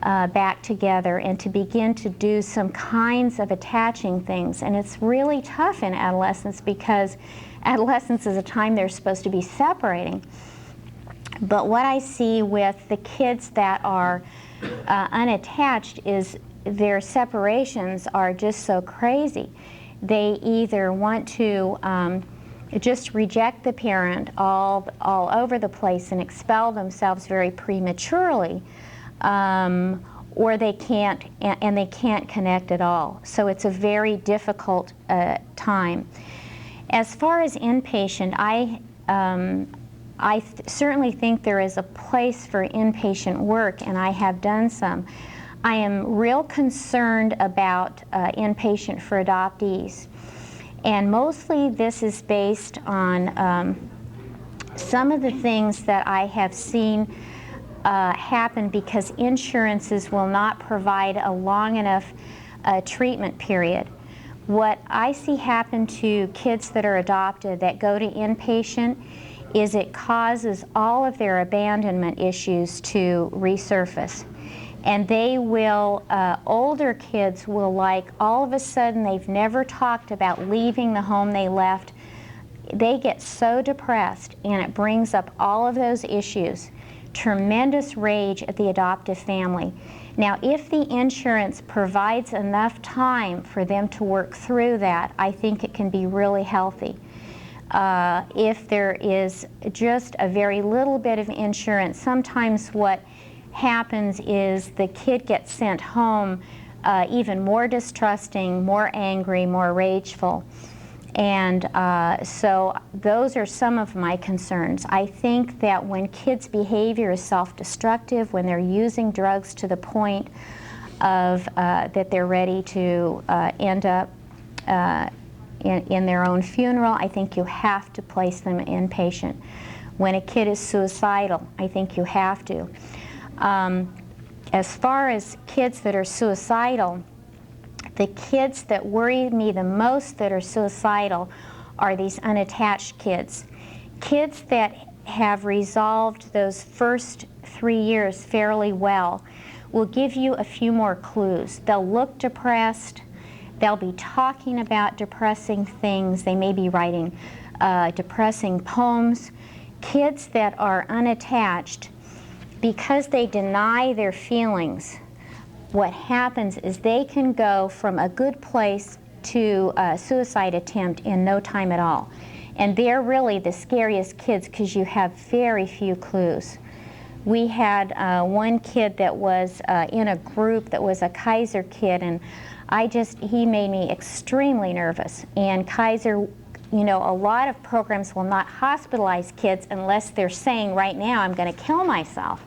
S6: back together and to begin to do some kinds of attaching things. And it's really tough in adolescence because adolescence is a time they're supposed to be separating. But what I see with the kids that are unattached is their separations are just so crazy. They either want to just reject the parent all over the place and expel themselves very prematurely, or they can't, and they can't connect at all. So it's a very difficult time. As far as inpatient, I certainly think there is a place for inpatient work, and I have done some. I am real concerned about inpatient for adoptees. And mostly this is based on some of the things that I have seen happen because insurances will not provide a long enough treatment period. What I see happen to kids that are adopted that go to inpatient is it causes all of their abandonment issues to resurface. And they will, older kids will, like, all of a sudden they've never talked about leaving the home they left. They get so depressed, and it brings up all of those issues. Tremendous rage at the adoptive family. Now, if the insurance provides enough time for them to work through that, I think it can be really healthy. If there is just a very little bit of insurance, sometimes what happens is the kid gets sent home even more distrusting, more angry, more rageful. And so those are some of my concerns. I think that when kids' behavior is self-destructive, when they're using drugs to the point of that they're ready to end up in their own funeral, I think you have to place them inpatient. When a kid is suicidal, I think you have to. As far as kids that are suicidal, the kids that worry me the most that are suicidal are these unattached kids. Kids that have resolved those first 3 years fairly well will give you a few more clues. They'll look depressed. They'll be talking about depressing things. They may be writing depressing poems. Kids that are unattached, because they deny their feelings, what happens is they can go from a good place to a suicide attempt in no time at all. And they're really the scariest kids because you have very few clues. We had one kid that was in a group that was a Kaiser kid, and he made me extremely nervous. And Kaiser, you know, a lot of programs will not hospitalize kids unless they're saying right now, I'm going to kill myself.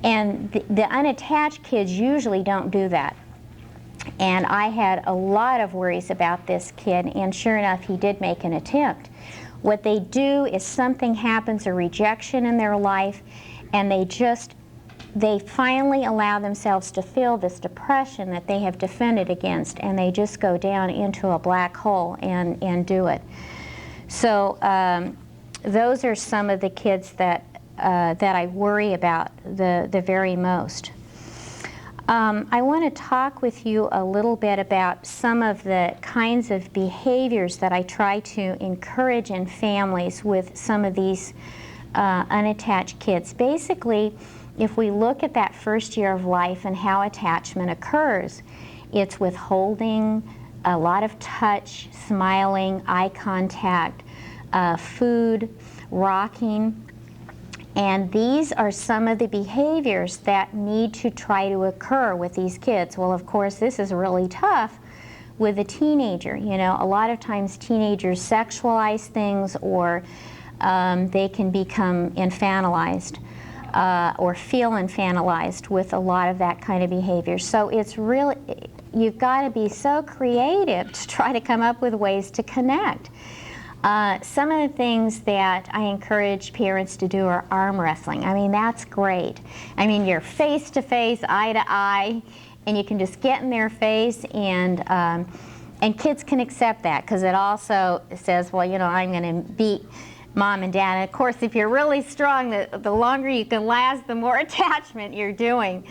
S6: And the unattached kids usually don't do that. And I had a lot of worries about this kid, and sure enough, he did make an attempt. What they do is something happens, a rejection in their life, and they finally allow themselves to feel this depression that they have defended against, and they just go down into a black hole and do it. So those are some of the kids that I worry about the very most. I want to talk with you a little bit about some of the kinds of behaviors that I try to encourage in families with some of these unattached kids. Basically, if we look at that first year of life and how attachment occurs, it's withholding, a lot of touch, smiling, eye contact, food, rocking. And these are some of the behaviors that need to try to occur with these kids. Well, of course, this is really tough with a teenager. You know, a lot of times teenagers sexualize things, or they can become infantilized or feel infantilized with a lot of that kind of behavior. So it's really, you've got to be so creative to try to come up with ways to connect. Some of the things that I encourage parents to do are arm wrestling. I mean, that's great. I mean, you're face to face, eye to eye, and you can just get in their face, and kids can accept that because it also says, well, you know, I'm going to beat mom and dad. And of course, if you're really strong, the longer you can last, the more attachment you're doing.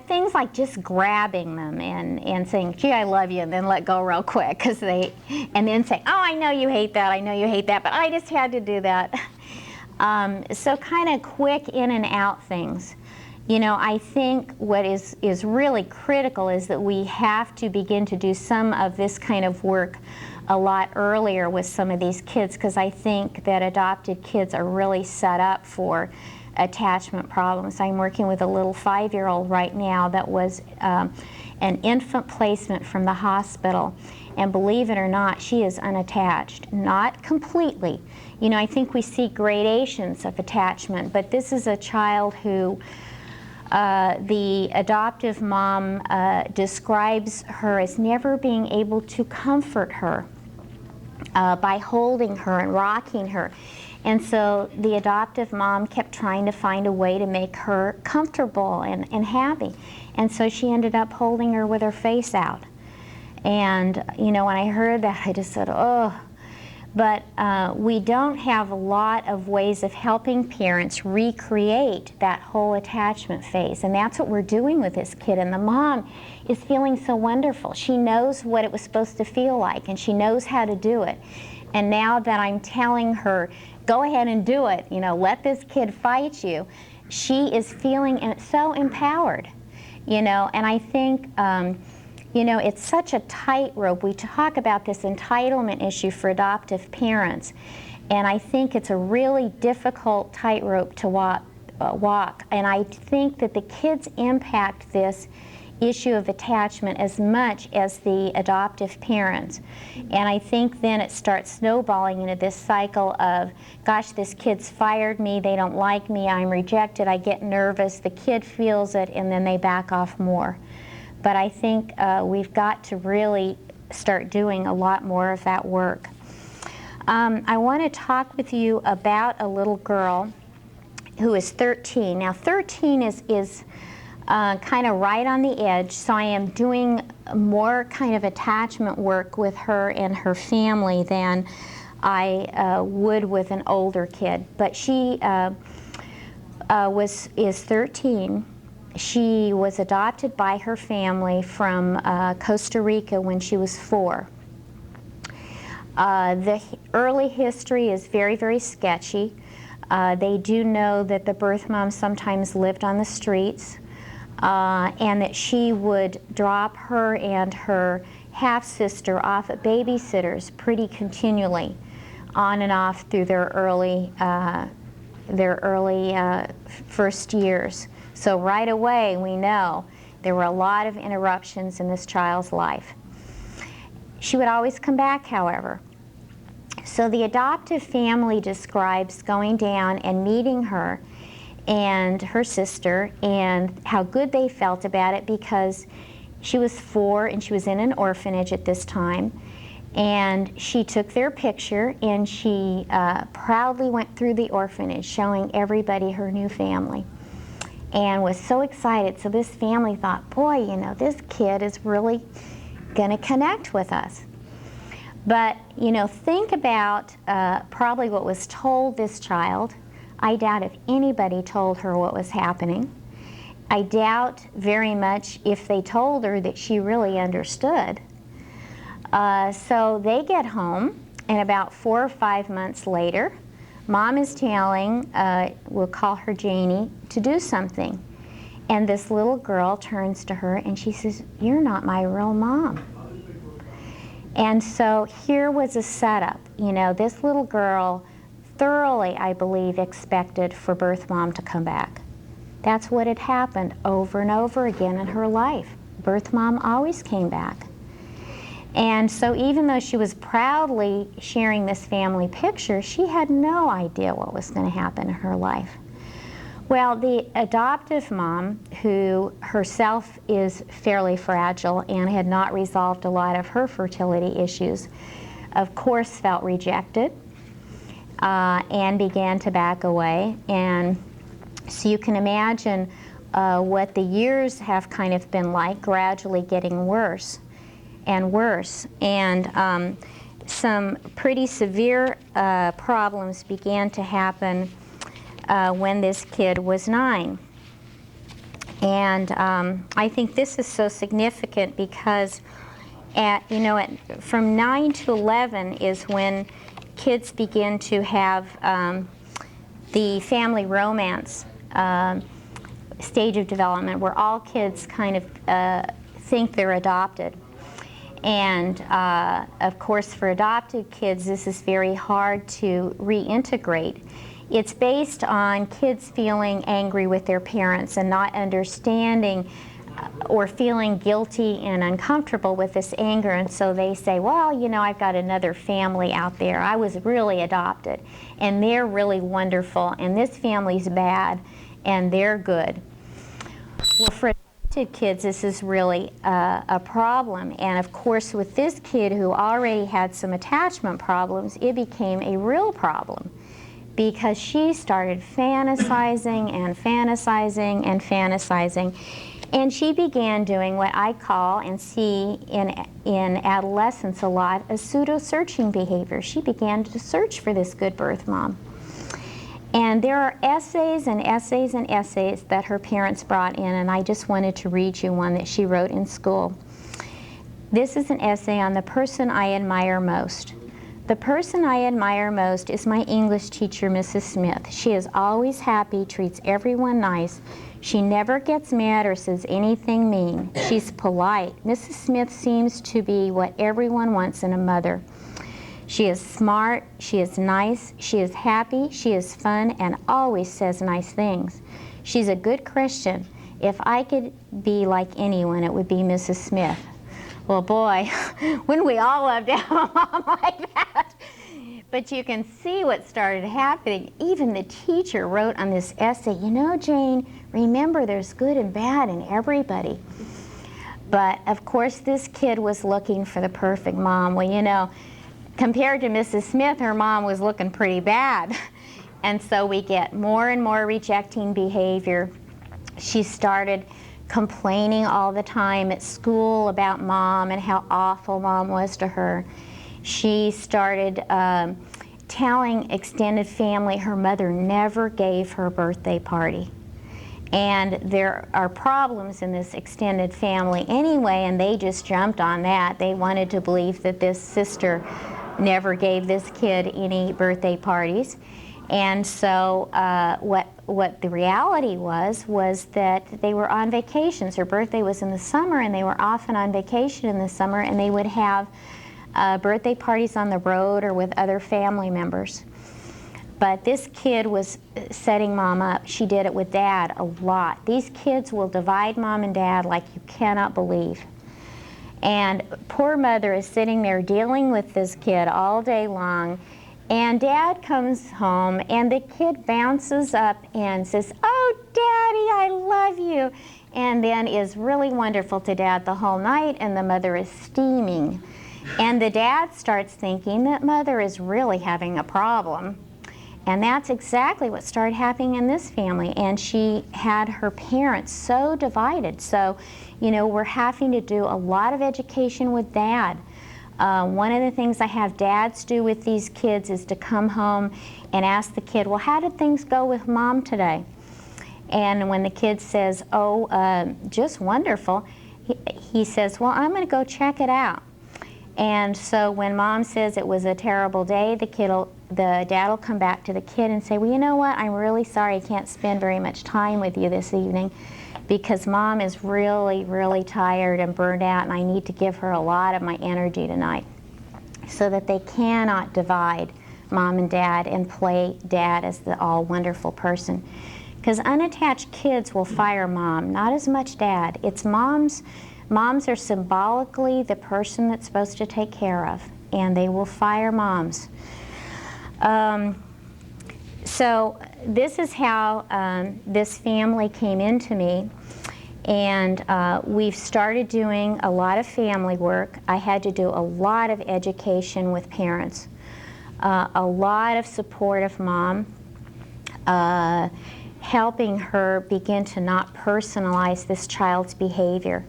S6: Things like just grabbing them and saying, gee, I love you, and then let go real quick, and then say, oh, I know you hate that, I know you hate that, but I just had to do that. So kind of quick in and out things. You know, I think what is really critical is that we have to begin to do some of this kind of work a lot earlier with some of these kids, because I think that adopted kids are really set up for attachment problems. I'm working with a little 5-year-old right now that was an infant placement from the hospital. And believe it or not, she is unattached. Not completely. You know, I think we see gradations of attachment, but this is a child who the adoptive mom describes her as never being able to comfort her by holding her and rocking her. And so the adoptive mom kept trying to find a way to make her comfortable and happy. And so she ended up holding her with her face out. And, you know, when I heard that, I just said, oh. But we don't have a lot of ways of helping parents recreate that whole attachment phase. And that's what we're doing with this kid. And the mom is feeling so wonderful. She knows what it was supposed to feel like, and she knows how to do it. And now that I'm telling her, go ahead and do it, you know, let this kid fight you, she is feeling so empowered, you know. And I think, you know, it's such a tightrope. We talk about this entitlement issue for adoptive parents, and I think it's a really difficult tightrope to walk. And I think that the kids impact this issue of attachment as much as the adoptive parents. And I think then it starts snowballing into this cycle of, gosh, this kid's fired me, they don't like me, I'm rejected, I get nervous, the kid feels it, and then they back off more. But I think we've got to really start doing a lot more of that work. I want to talk with you about a little girl who is 13. Now 13 is kind of right on the edge, so I am doing more kind of attachment work with her and her family than I would with an older kid. But she is 13. She was adopted by her family from Costa Rica when she was 4. The early history is very, very sketchy. They do know that the birth mom sometimes lived on the streets, and that she would drop her and her half-sister off at babysitters pretty continually, on and off through their early first years. So right away we know there were a lot of interruptions in this child's life. She would always come back, however. So the adoptive family describes going down and meeting her and her sister and how good they felt about it, because she was 4 and she was in an orphanage at this time. And she took their picture and she proudly went through the orphanage showing everybody her new family, and was so excited. So this family thought, boy, you know, this kid is really going to connect with us. But, you know, think about probably what was told this child. I doubt if anybody told her what was happening. I doubt very much if they told her that she really understood. So they get home, and about 4 or 5 months later, Mom is telling, we'll call her Janie, to do something. And this little girl turns to her and she says, "You're not my real mom." And so here was a setup. You know, this little girl thoroughly, I believe, expected for birth mom to come back. That's what had happened over and over again in her life. Birth mom always came back. And so even though she was proudly sharing this family picture, she had no idea what was going to happen in her life. Well, the adoptive mom, who herself is fairly fragile and had not resolved a lot of her fertility issues, of course felt rejected and began to back away. And so you can imagine what the years have kind of been like, gradually getting worse and worse. And some pretty severe problems began to happen when this kid was 9. And I think this is so significant because from 9 to 11 is when kids begin to have the family romance stage of development, where all kids kind of think they're adopted. And of course, for adopted kids, this is very hard to reintegrate. It's based on kids feeling angry with their parents and not understanding or feeling guilty and uncomfortable with this anger, and so they say, well, you know, I've got another family out there. I was really adopted, and they're really wonderful, and this family's bad, and they're good. Well, for adopted kids, this is really a problem, and of course, with this kid who already had some attachment problems, it became a real problem, because she started fantasizing and fantasizing and fantasizing. And she began doing what I call and see in adolescence a lot as pseudo-searching behavior. She began to search for this good birth mom. And there are essays and essays and essays that her parents brought in, and I just wanted to read you one that she wrote in school. This is an essay on the person I admire most. The person I admire most is my English teacher, Mrs. Smith. She is always happy, treats everyone nice. She never gets mad or says anything mean. She's polite. Mrs. Smith seems to be what everyone wants in a mother. She is smart, she is nice, she is happy, she is fun, and always says nice things. She's a good Christian. If I could be like anyone, it would be Mrs. Smith. Well, boy, wouldn't we all love to have a mom like that? But you can see what started happening. Even the teacher wrote on this essay, you know, Jane, remember there's good and bad in everybody. But of course, this kid was looking for the perfect mom. Well, you know, compared to Mrs. Smith, her mom was looking pretty bad. And so we get more and more rejecting behavior. She started complaining all the time at school about mom and how awful mom was to her. She started telling extended family her mother never gave her birthday party. And there are problems in this extended family anyway, and they just jumped on that. They wanted to believe that this sister never gave this kid any birthday parties. And so what the reality was that they were on vacations. Her birthday was in the summer, and they were often on vacation in the summer, and they would have birthday parties on the road or with other family members. But this kid was setting mom up. She did it with dad a lot. These kids will divide mom and dad like you cannot believe. And poor mother is sitting there dealing with this kid all day long, and dad comes home and the kid bounces up and says, "Oh, Daddy, I love you," and then is really wonderful to dad the whole night, and the mother is steaming. And the dad starts thinking that mother is really having a problem. And that's exactly what started happening in this family. And she had her parents so divided. So, you know, we're having to do a lot of education with dad. One of the things I have dads do with these kids is to come home and ask the kid, well, how did things go with mom today? And when the kid says, oh, just wonderful, he says, well, I'm going to go check it out. And so when mom says it was a terrible day, the dad will come back to the kid and say, well, you know what, I'm really sorry I can't spend very much time with you this evening because mom is really, really tired and burned out, and I need to give her a lot of my energy tonight. So that they cannot divide mom and dad and play dad as the all-wonderful person. Because unattached kids will fire mom, not as much dad. It's moms. Moms are symbolically the person that's supposed to take care of, and they will fire moms. So this is how this family came into me, and we've started doing a lot of family work. I had to do a lot of education with parents, a lot of support of mom, helping her begin to not personalize this child's behavior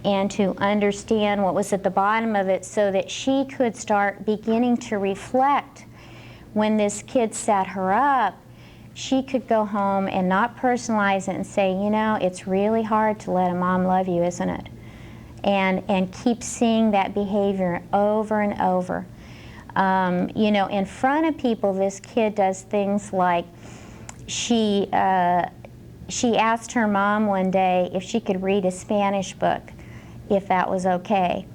S6: and to understand what was at the bottom of it so that she could start beginning to reflect. When this kid set her up, she could go home and not personalize it and say, you know, it's really hard to let a mom love you, isn't it? And keep seeing that behavior over and over. You know, in front of people, this kid does things like she asked her mom one day if she could read a Spanish book, if that was okay.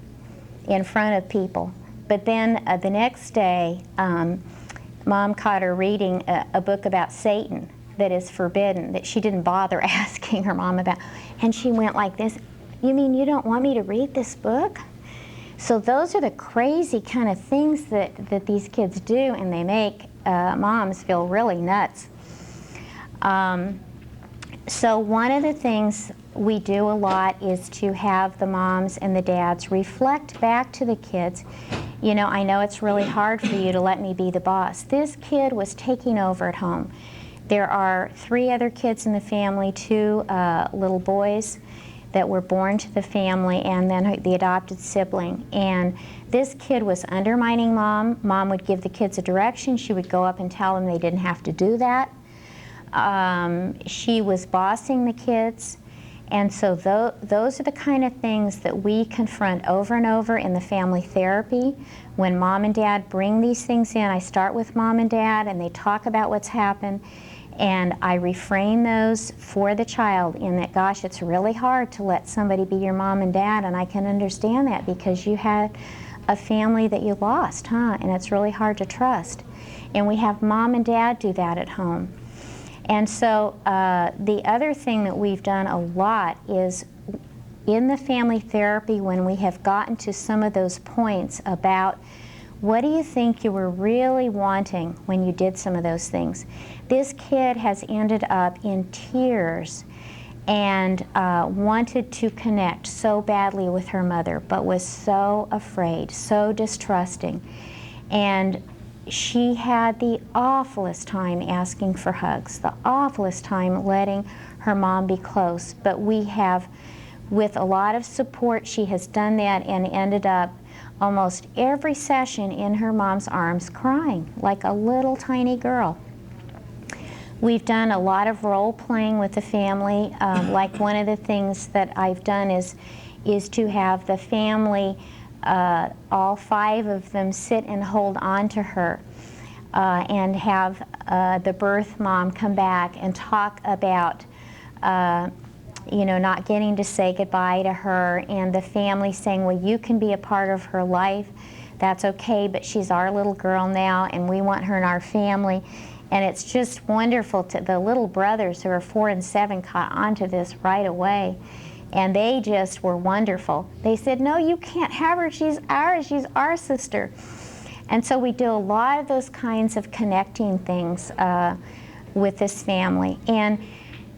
S6: in front of people. But then the next day, Mom caught her reading a book about Satan that is forbidden, that she didn't bother asking her mom about. And she went like this, "You mean you don't want me to read this book?" So those are the crazy kind of things that these kids do, and they make moms feel really nuts. So one of the things we do a lot is to have the moms and the dads reflect back to the kids, you know, I know it's really hard for you to let me be the boss. This kid was taking over at home. There are 3 other kids in the family, 2 little boys that were born to the family, and then the adopted sibling. And this kid was undermining Mom. Mom would give the kids a direction. She would go up and tell them they didn't have to do that. She was bossing the kids. And so those are the kind of things that we confront over and over in the family therapy. When Mom and Dad bring these things in, I start with Mom and Dad, and they talk about what's happened. And I refrain those for the child in that, gosh, it's really hard to let somebody be your mom and dad, and I can understand that because you had a family that you lost, huh? And it's really hard to trust. And we have Mom and Dad do that at home. And so the other thing that we've done a lot is in the family therapy, when we have gotten to some of those points about what do you think you were really wanting when you did some of those things? This kid has ended up in tears and wanted to connect so badly with her mother, but was so afraid, so distrusting. And she had the awfulest time asking for hugs, the awfulest time letting her mom be close. But we have, with a lot of support, she has done that and ended up almost every session in her mom's arms crying like a little tiny girl. We've done a lot of role playing with the family. Like one of the things that I've done is to have the family, all 5 of them, sit and hold on to her and have the birth mom come back and talk about you know, not getting to say goodbye to her, and the family saying, well, you can be a part of her life, that's okay, but she's our little girl now and we want her in our family. And it's just wonderful. The little brothers who are 4 and 7 caught onto this right away, and they just were wonderful. They said, no, you can't have her, she's our sister. And so we do a lot of those kinds of connecting things with this family. And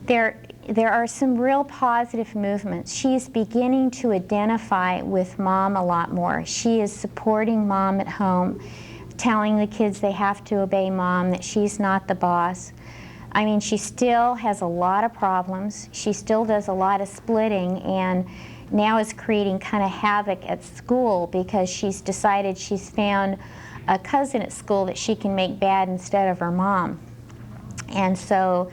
S6: there are some real positive movements. She's beginning to identify with Mom a lot more. She is supporting Mom at home, telling the kids they have to obey Mom, that she's not the boss. I mean, she still has a lot of problems. She still does a lot of splitting, and now is creating kind of havoc at school because she's decided she's found a cousin at school that she can make bad instead of her mom. And so,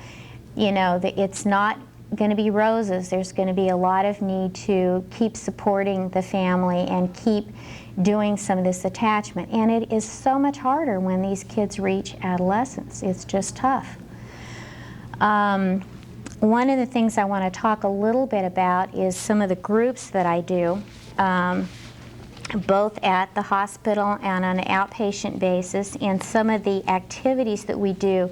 S6: you know, it's not going to be roses. There's going to be a lot of need to keep supporting the family and keep doing some of this attachment. And it is so much harder when these kids reach adolescence. It's just tough. One of the things I want to talk a little bit about is some of the groups that I do, both at the hospital and on an outpatient basis, and some of the activities that we do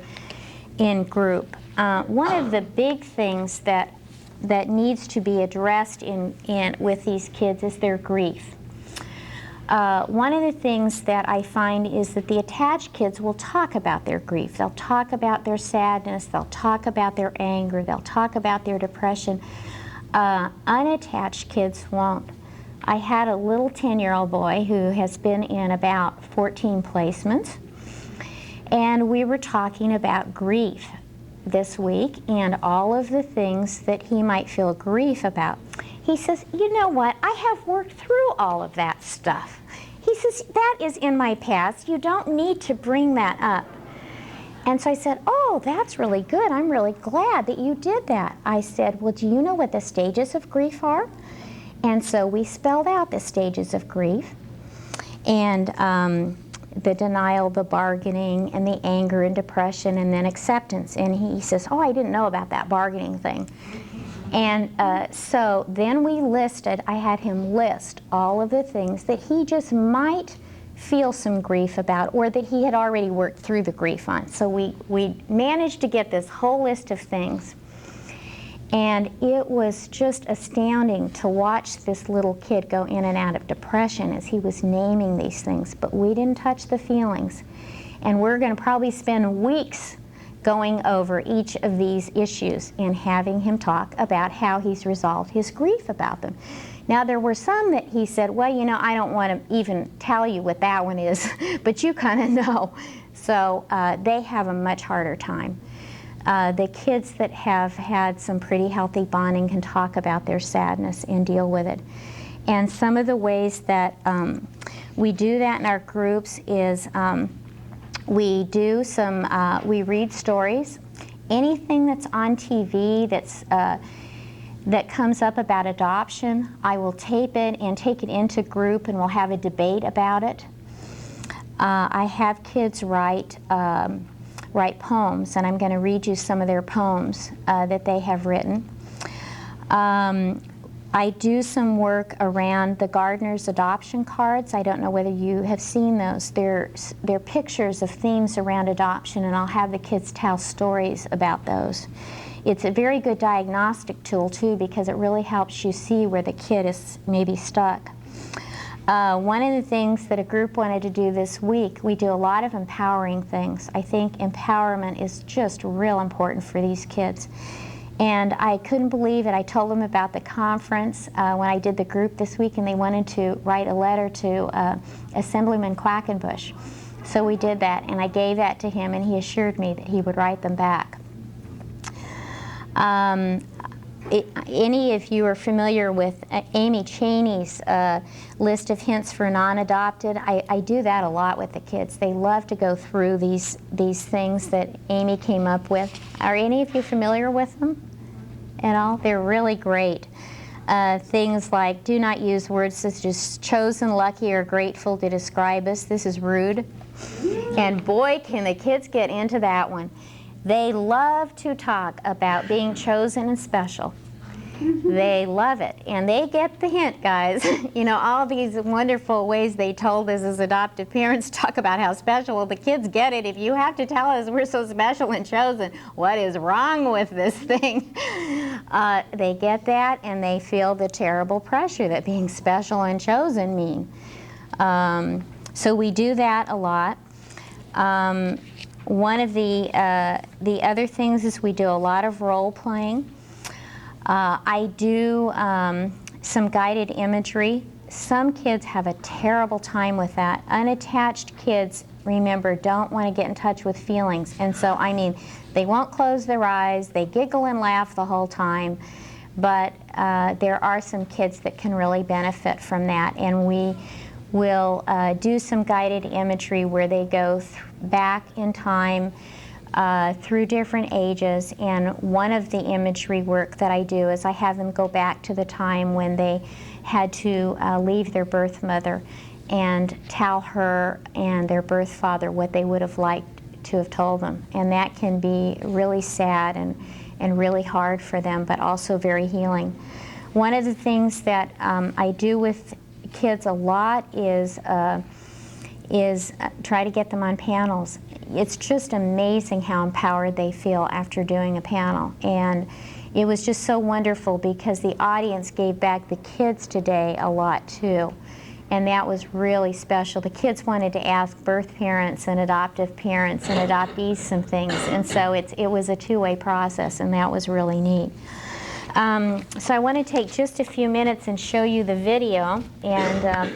S6: in group. One of the big things that needs to be addressed with these kids is their grief. One of the things that I find is that the attached kids will talk about their grief. They'll talk about their sadness, they'll talk about their anger, they'll talk about their depression. Unattached kids won't. I had a little 10-year-old boy who has been in about 14 placements, and we were talking about grief this week and all of the things that he might feel grief about. He says, you know what, I have worked through all of that stuff. He says, that is in my past, you don't need to bring that up. And so I said, oh, that's really good, I'm really glad that you did that. I said, well, do you know what the stages of grief are? And so we spelled out the stages of grief, and the denial, the bargaining, and the anger and depression, and then acceptance. And he says, oh, I didn't know about that bargaining thing. And so then I had him list all of the things that he just might feel some grief about, or that he had already worked through the grief on. So we managed to get this whole list of things. And it was just astounding to watch this little kid go in and out of depression as he was naming these things. But we didn't touch the feelings. And we're going to probably spend weeks going over each of these issues and having him talk about how he's resolved his grief about them. Now, there were some that he said, well, you know, I don't want to even tell you what that one is, but you kind of know. So they have a much harder time. The kids that have had some pretty healthy bonding can talk about their sadness and deal with it. And some of the ways that we do that in our groups is we read stories. Anything that's on TV that comes up about adoption, I will tape it and take it into group, and we'll have a debate about it. I have kids write poems, and I'm going to read you some of their poems that they have written. I do some work around the gardener's adoption cards. I don't know whether you have seen those. They're pictures of themes around adoption, and I'll have the kids tell stories about those. It's a very good diagnostic tool, too, because it really helps you see where the kid is maybe stuck. One of the things that a group wanted to do this week, we do a lot of empowering things. I think empowerment is just real important for these kids. And I couldn't believe it. I told them about the conference when I did the group this week, and they wanted to write a letter to Assemblyman Quackenbush. So we did that, and I gave that to him, and he assured me that he would write them back. Any of you are familiar with Amy Cheney's list of hints for non-adopted? I do that a lot with the kids. They love to go through these things that Amy came up with. Are any of you familiar with them at all? They're really great. Things like, do not use words such as chosen, lucky, or grateful to describe us. This is rude. And boy, can the kids get into that one. They love to talk about being chosen and special. They love it, and they get the hint, guys. You know, all these wonderful ways they told us as adoptive parents talk about how special. Well, the kids get it. If you have to tell us we're so special and chosen, what is wrong with this thing? They get that, and they feel the terrible pressure that being special and chosen mean. So we do that a lot. One of the other things is we do a lot of role playing. I do some guided imagery. Some kids have a terrible time with that. Unattached kids, remember, don't want to get in touch with feelings. And so, I mean, they won't close their eyes. They giggle and laugh the whole time. But there are some kids that can really benefit from that. And we will do some guided imagery where they go back in time through different ages, and one of the imagery work that I do is I have them go back to the time when they had to leave their birth mother and tell her and their birth father what they would have liked to have told them. And that can be really sad and really hard for them, but also very healing. One of the things that I do with kids a lot is try to get them on panels. It's just amazing how empowered they feel after doing a panel. And it was just so wonderful because the audience gave back the kids today a lot too. And that was really special. The kids wanted to ask birth parents and adoptive parents and adoptees some things. And so it was a two-way process, and that was really neat. So I want to take just a few minutes and show you the video. And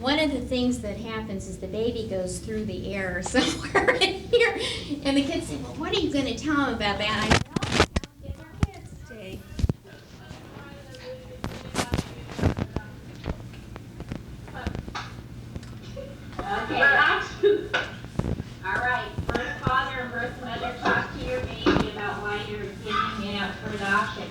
S6: one of the things that happens is the baby goes through the air somewhere in here, and the kids say, well, what are you going to tell them about that? I know, how kids are kids today. Okay. All right, birth father and birth mother, talk to your baby about why you're giving it out for adoption.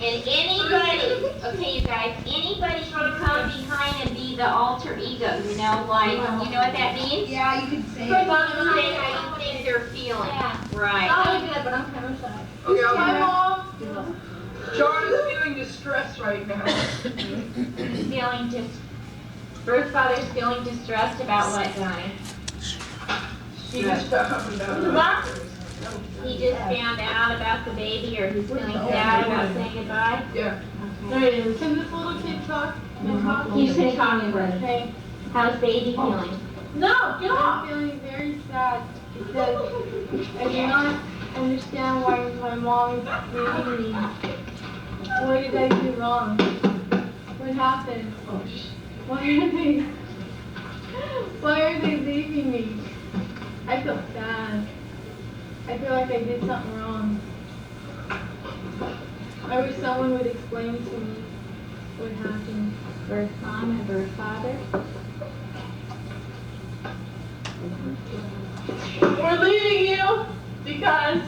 S7: And anybody, okay, you guys, anybody can come behind and be the alter ego, you know, like, you know what that means?
S8: Yeah, you could say
S7: Say
S8: it.
S7: how you think they're feeling. Right.
S8: I'll do that, but I'm kind of shy.
S3: Okay,
S8: My mom.
S3: John is feeling distressed right now.
S7: Feeling birth father's feeling distressed about what, Donnie?
S3: He just found out.
S7: He just found out about the baby, or he's feeling sad about saying goodbye?
S3: Yeah.
S7: Okay.
S8: Can this little kid talk?
S7: He's been talking about it. How's baby feeling?
S8: No, get off! I'm feeling very sad because I do not understand why my mom is leaving me. What did I do wrong? What happened? Why are they leaving me? I feel sad. I feel like I did something wrong. I wish someone would explain to me what happened.
S7: Birth mom and birth father?
S8: We're leaving you because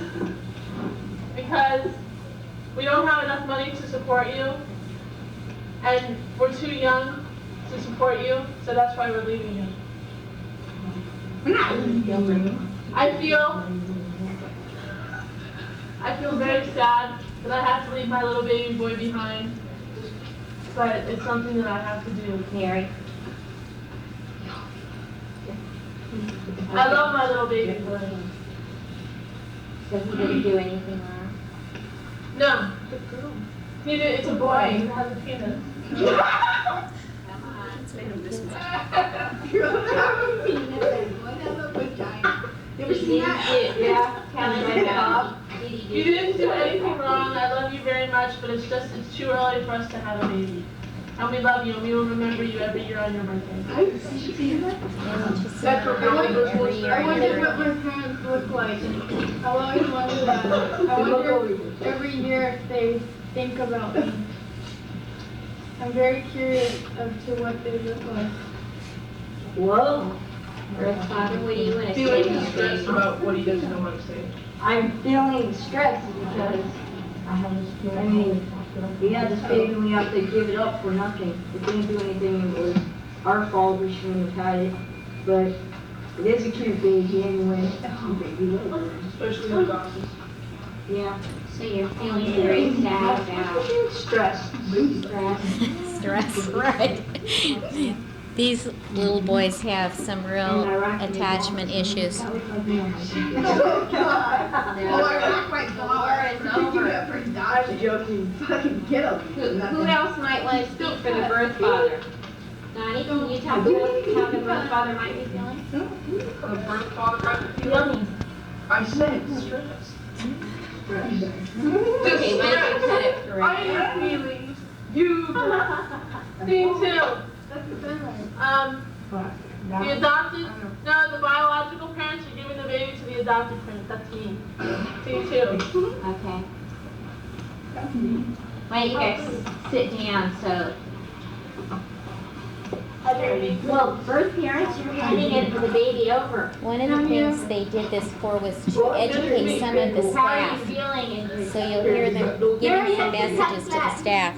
S8: we don't have enough money to support you, and we're too young to support you, so that's why we're leaving you. I feel very sad that I have to leave my little baby boy behind, but it's something that I have to do.
S7: Mary?
S8: I love my little baby boy.
S7: So he didn't do anything wrong?
S8: No, it's a boy. He has a penis.
S3: You ever seen that?
S8: Yeah.
S7: Tell him about
S8: You didn't do anything wrong. I love you very much, but it's too early for us to have a baby. And we love you, and we will remember you every year on your birthday.
S3: That's for family
S6: Every year.
S8: I wonder what my parents look like. I always wonder that. I wonder every year if they think about me. I'm very curious as to what they look like.
S7: Whoa. Birth father, what do you want to say?
S3: Feeling distressed about what he doesn't know what to say.
S9: I'm feeling stressed because, I mean, we had this baby and we have to give it up for nothing. We didn't do anything, it was our fault, we shouldn't have had it. But it is a cute baby anyway.
S3: Especially the glasses.
S9: Yeah.
S7: So you're feeling very sad about
S3: Stress.
S6: Stress, right. These little boys have some real attachment issues.
S3: Oh, I'm not quite far.
S7: It's over.
S3: I'm joking. Fucking get him.
S7: Who else might want to speak for the birth father? Donnie, can you tell us how the birth father might be feeling?
S3: The birth father feeling? I said stress.
S7: Okay, why don't you put it correctly?
S8: I have feelings. You. Me too. The adopted, no, the biological parents are giving the baby to the adopted parents. That's me. Me too.
S7: Okay. Why don't you guys sit down so. Well, birth parents, you're handing it to the baby over.
S6: One of the things they did this for was to educate some of the
S7: How are
S6: staff.
S7: you feeling?
S6: So you'll hear them giving some messages to the staff.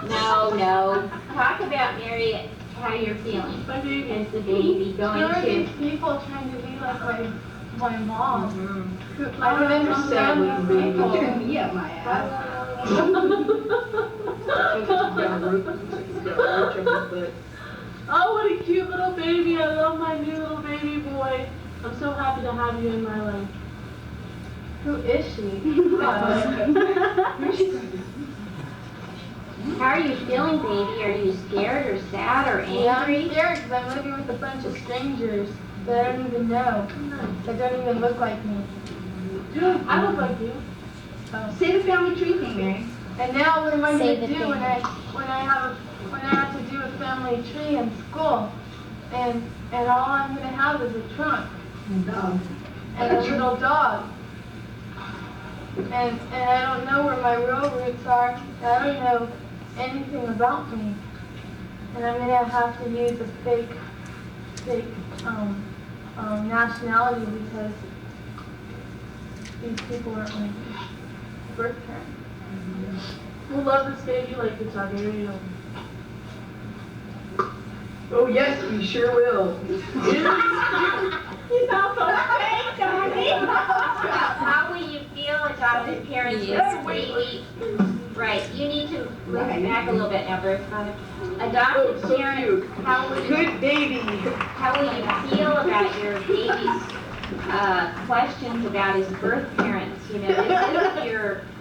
S7: No. Talk about Mary, how you're feeling.
S8: My baby.
S7: As the baby
S8: There are
S7: going
S8: these
S7: to.
S8: people trying to be like my mom.
S3: I don't understand what the baby
S8: people.
S3: did. Yeah, my ass.
S8: Oh, what a cute little baby. I love my new little baby boy. I'm so happy to have you in my life. Who is she?
S7: How are you feeling, baby? Are you scared or sad or
S8: Yeah, I'm
S7: angry?
S8: scared because I'm living with a bunch of strangers that I don't even know, that don't even look like me. I look like you.
S3: Say the family tree thing, Mary.
S8: And now what am I
S6: Say
S8: going to
S6: the
S8: do
S6: thing.
S8: when I have to do a family tree in school, and all I'm going to have is a trunk and a little dog, and I don't know where my real roots are, and I don't know anything about me, and I'm going to have to use a fake nationality because these people aren't my birth parents. We'll love this baby like it's our very own.
S3: Oh yes, we sure will.
S7: You sound so fake, Daddy. How will you feel adopted parents with baby? Right, you need to move back a little bit now, Bruce. Adopted
S3: so
S7: parents,
S3: cute.
S7: how will you
S3: Good baby.
S7: How will you feel about your baby's questions about his birth parents? You know, this is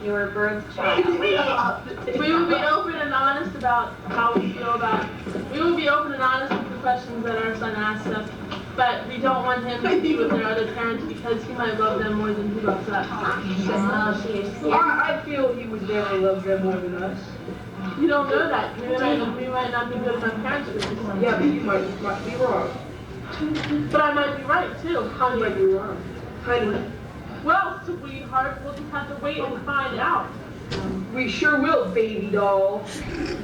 S7: your birth child.
S8: We will be open and honest about how we feel about. We will be open and honest with the questions that our son asks us, but we don't want him to be with their other parents because he might love them more than he loves us.
S3: I feel he would never love them more than us.
S8: You don't know that. We might not be good enough parents for this son.
S3: Yeah, but you might be wrong.
S8: But I might be right too.
S3: You might be wrong. Honey.
S8: Well, sweetheart, we'll just have to wait and find out.
S3: We sure will, baby doll.
S7: Sounds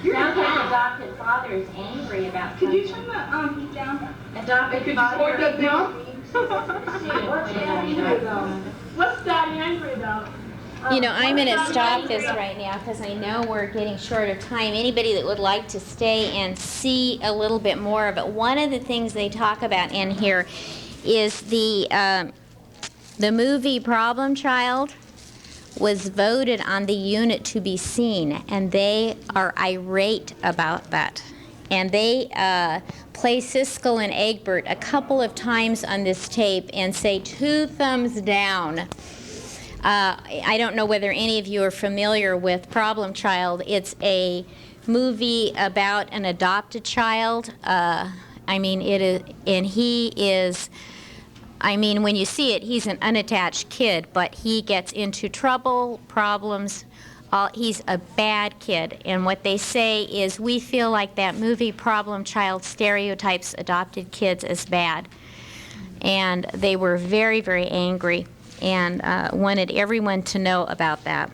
S7: like adopted father is angry about
S9: Could you
S7: something.
S9: turn the heat down?
S7: Adopted
S3: Could you
S7: father.
S3: point that down?
S8: What's Daddy angry about?
S6: You know, I'm going to
S8: What's
S6: stop
S8: Daddy
S6: this
S8: angry
S6: right now because I know we're getting short of time. Anybody that would like to stay and see a little bit more of it, one of the things they talk about in here is the movie Problem Child was voted on the unit to be seen, and they are irate about that. And they play Siskel and Egbert a couple of times on this tape and say 2 thumbs down. I don't know whether any of you are familiar with Problem Child. It's a movie about an adopted child. I mean, it is, and he is, I mean, when you see it, he's an unattached kid, but he gets into trouble, problems. He's a bad kid. And what they say is we feel like that movie Problem Child stereotypes adopted kids as bad. And they were very, very angry and wanted everyone to know about that.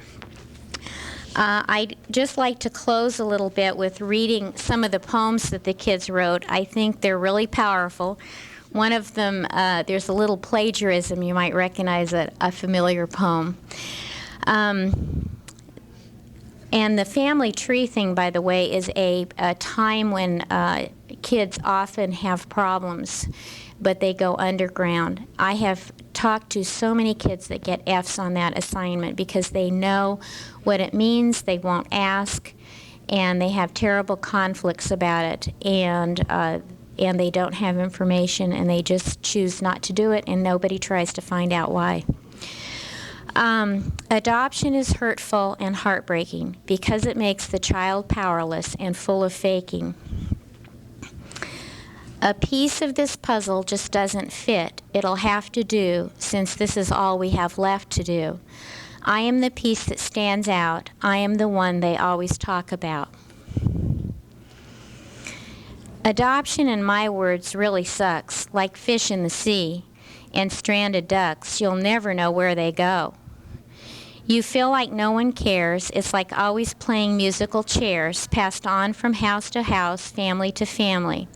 S6: I'd just like to close a little bit with reading some of the poems that the kids wrote. I think they're really powerful. One of them, there's a little plagiarism. You might recognize a familiar poem. And the family tree thing, by the way, is a time when kids often have problems, but they go underground. I have talked to so many kids that get F's on that assignment because they know what it means, they won't ask, and they have terrible conflicts about it, and they don't have information, and they just choose not to do it, and nobody tries to find out why. Adoption is hurtful and heartbreaking because it makes the child powerless and full of faking. A piece of this puzzle just doesn't fit. It'll have to do, since this is all we have left to do. I am the piece that stands out. I am the one they always talk about. Adoption, in my words, really sucks, like fish in the sea and stranded ducks. You'll never know where they go. You feel like no one cares. It's like always playing musical chairs, passed on from house to house, family to family.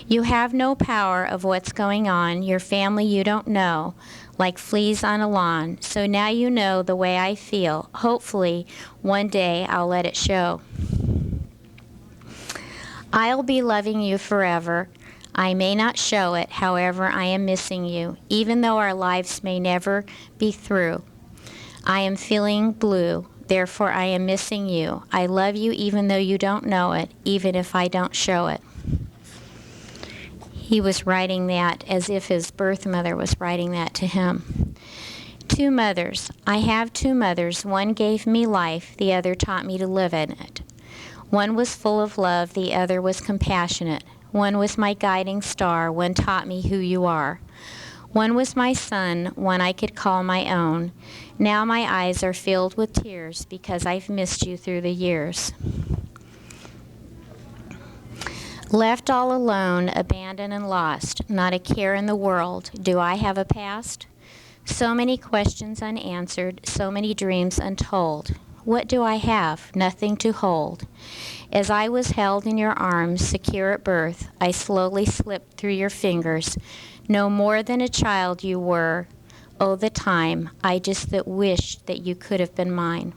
S6: You have no power of what's going on. Your family you don't know, like fleas on a lawn. So now you know the way I feel. Hopefully, one day I'll let it show. I'll be loving you forever. I may not show it, however, I am missing you, even though our lives may never be through. I am feeling blue, therefore I am missing you. I love you even though you don't know it, even if I don't show it. He was writing that as if his birth mother was writing that to him. 2 mothers. I have 2 mothers. One gave me life, the other taught me to live in it. One was full of love, the other was compassionate. One was my guiding star, one taught me who you are. One was my son, one I could call my own. Now my eyes are filled with tears because I've missed you through the years. Left all alone, abandoned and lost, not a care in the world. Do I have a past? So many questions unanswered, so many dreams untold. What do I have? Nothing to hold. As I was held in your arms, secure at birth, I slowly slipped through your fingers. No more than a child you were, oh, the time. I just that wish that you could have been mine.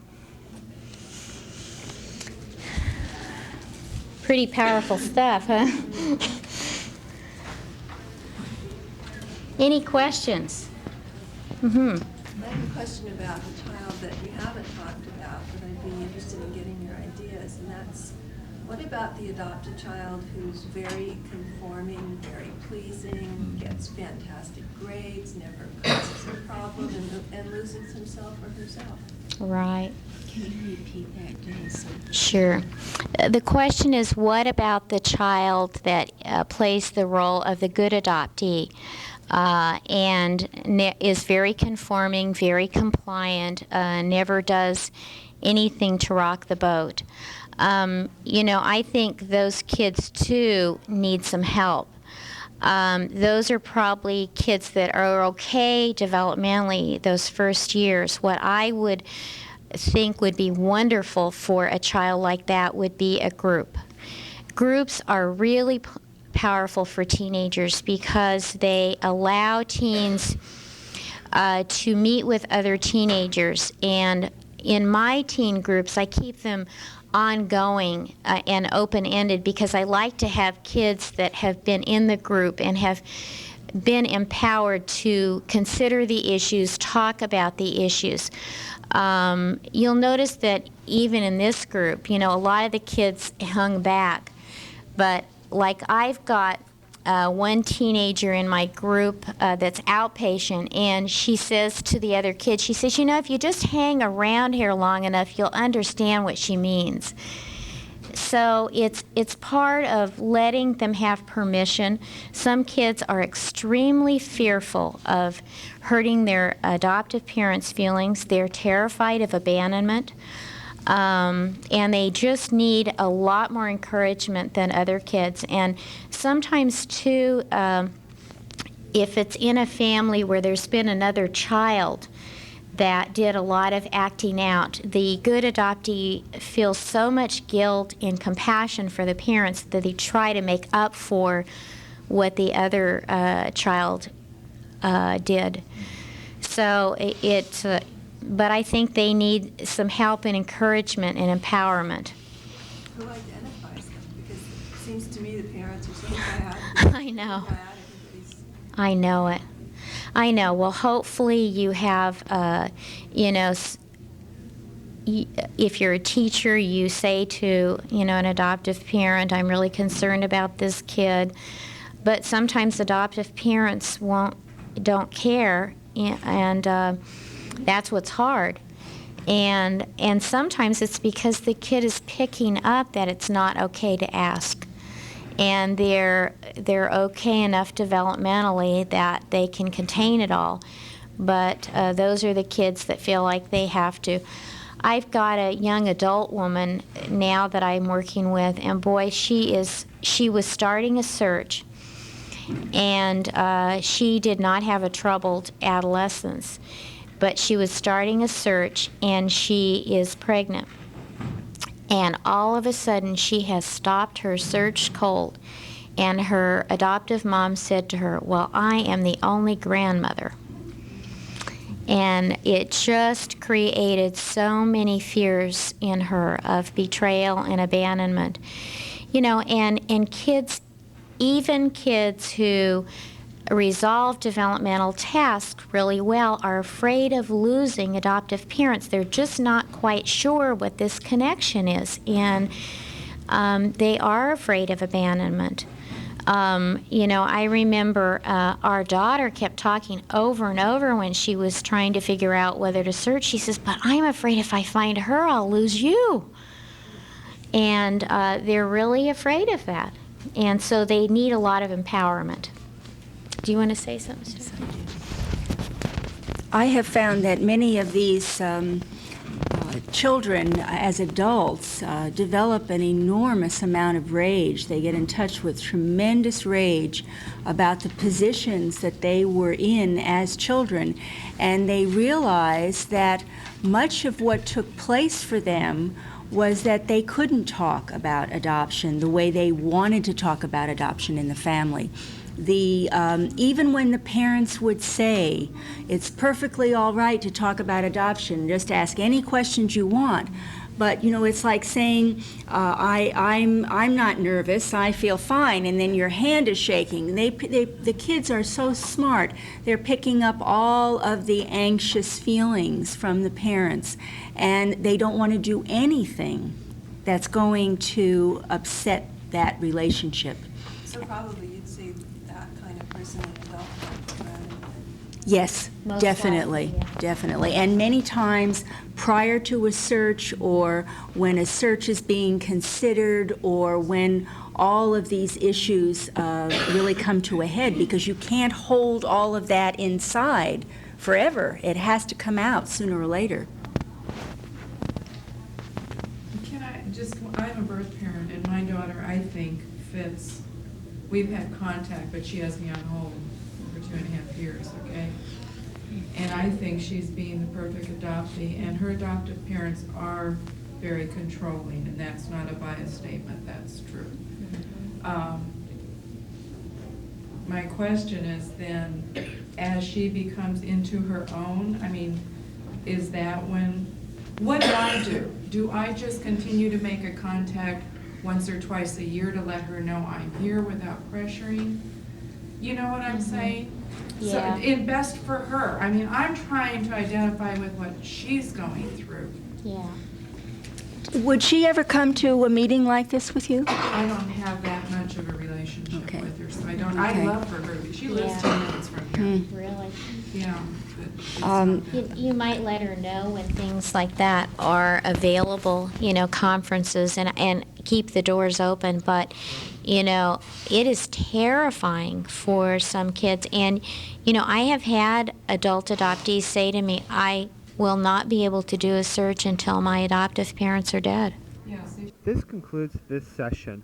S6: Pretty powerful stuff, huh? Any questions? Mm-hmm.
S10: I have a question about the child that you haven't talked about, but I'd be interested in getting your ideas, and that's, what about the adopted child who's very conforming, very pleasing, gets fantastic grades, never causes a problem, and loses himself or herself?
S6: Right.
S4: Can you repeat that, Denise?
S6: Sure. The question is, what about the child that plays the role of the good adoptee and is very conforming, very compliant, never does anything to rock the boat? I think those kids, too, need some help. Those are probably kids that are okay developmentally those first years. What I would think would be wonderful for a child like that would be a group. Groups are really powerful for teenagers because they allow teens to meet with other teenagers. And in my teen groups, I keep them ongoing and open-ended because I like to have kids that have been in the group and have been empowered to consider the issues, talk about the issues. You'll notice that even in this group, a lot of the kids hung back. But like I've got one teenager in my group that's outpatient, and she says to the other kids, she says, if you just hang around here long enough, you'll understand what she means. So it's part of letting them have permission. Some kids are extremely fearful of hurting their adoptive parents' feelings. They're terrified of abandonment. And they just need a lot more encouragement than other kids. And sometimes, too, if it's in a family where there's been another child that did a lot of acting out, the good adoptee feels so much guilt and compassion for the parents that they try to make up for what the other child did. So but I think they need some help and encouragement and empowerment.
S10: Who identifies them? Because it seems to me the parents are so bad.
S6: I know. I know it. I know. Well, hopefully you have, if you're a teacher, you say to, an adoptive parent, I'm really concerned about this kid. But sometimes adoptive parents don't care, and that's what's hard. And sometimes it's because the kid is picking up that it's not okay to ask. And they're okay enough developmentally that they can contain it all. But those are the kids that feel like they have to. I've got a young adult woman now that I'm working with, and boy, she was starting a search. And she did not have a troubled adolescence. But she was starting a search, and she is pregnant. And all of a sudden, she has stopped her search cold. And her adoptive mom said to her, well, I am the only grandmother. And it just created so many fears in her of betrayal and abandonment. And kids, even kids who resolve developmental tasks really well are afraid of losing adoptive parents. They're just not quite sure what this connection is, and they are afraid of abandonment. I remember our daughter kept talking over and over when she was trying to figure out whether to search. She says, but I'm afraid if I find her, I'll lose you. And they're really afraid of that. And so they need a lot of empowerment. Do you want to say something, Susan?
S11: I have found that many of these children, as adults, develop an enormous amount of rage. They get in touch with tremendous rage about the positions that they were in as children, and they realize that much of what took place for them was that they couldn't talk about adoption the way they wanted to talk about adoption in the family. Even when the parents would say, it's perfectly all right to talk about adoption, just ask any questions you want, but it's like saying, I'm not nervous, I feel fine, and then your hand is shaking. The kids are so smart. They're picking up all of the anxious feelings from the parents, and they don't want to do anything that's going to upset that relationship.
S10: So probably you'd see that kind of person in adulthood rather than...
S11: Yes,
S6: Most
S11: definitely,
S6: likely, yeah.
S11: definitely. And many times prior to a search, or when a search is being considered, or when all of these issues really come to a head, because you can't hold all of that inside forever. It has to come out sooner or later.
S12: I'm a birth parent, and my daughter, I think, fits. We've had contact, but she has me on hold for 2.5 years, okay? And I think she's being the perfect adoptee, and her adoptive parents are very controlling, and that's not a biased statement, that's true. My question is then, as she becomes into her own, is that when, what do I do? Do I just continue to make a contact once or twice a year to let her know I'm here without pressuring? You know what I'm saying?
S6: Yeah.
S12: So, it's best for her. I'm trying to identify with what she's going through.
S6: Yeah.
S11: Would she ever come to a meeting like this with you?
S12: I don't have that much of a relationship
S11: Okay.
S12: with her, so I don't.
S11: Okay.
S12: I love her. She lives
S6: Yeah.
S12: 10 minutes from here.
S6: Really?
S12: Yeah. But it's
S11: Um,
S12: not that
S6: You might let her know when things like that are available, conferences, and keep the doors open. But, it is terrifying for some kids. And, I have had adult adoptees say to me, I will not be able to do a search until my adoptive parents are dead.
S12: Yeah, see,
S1: This concludes this session.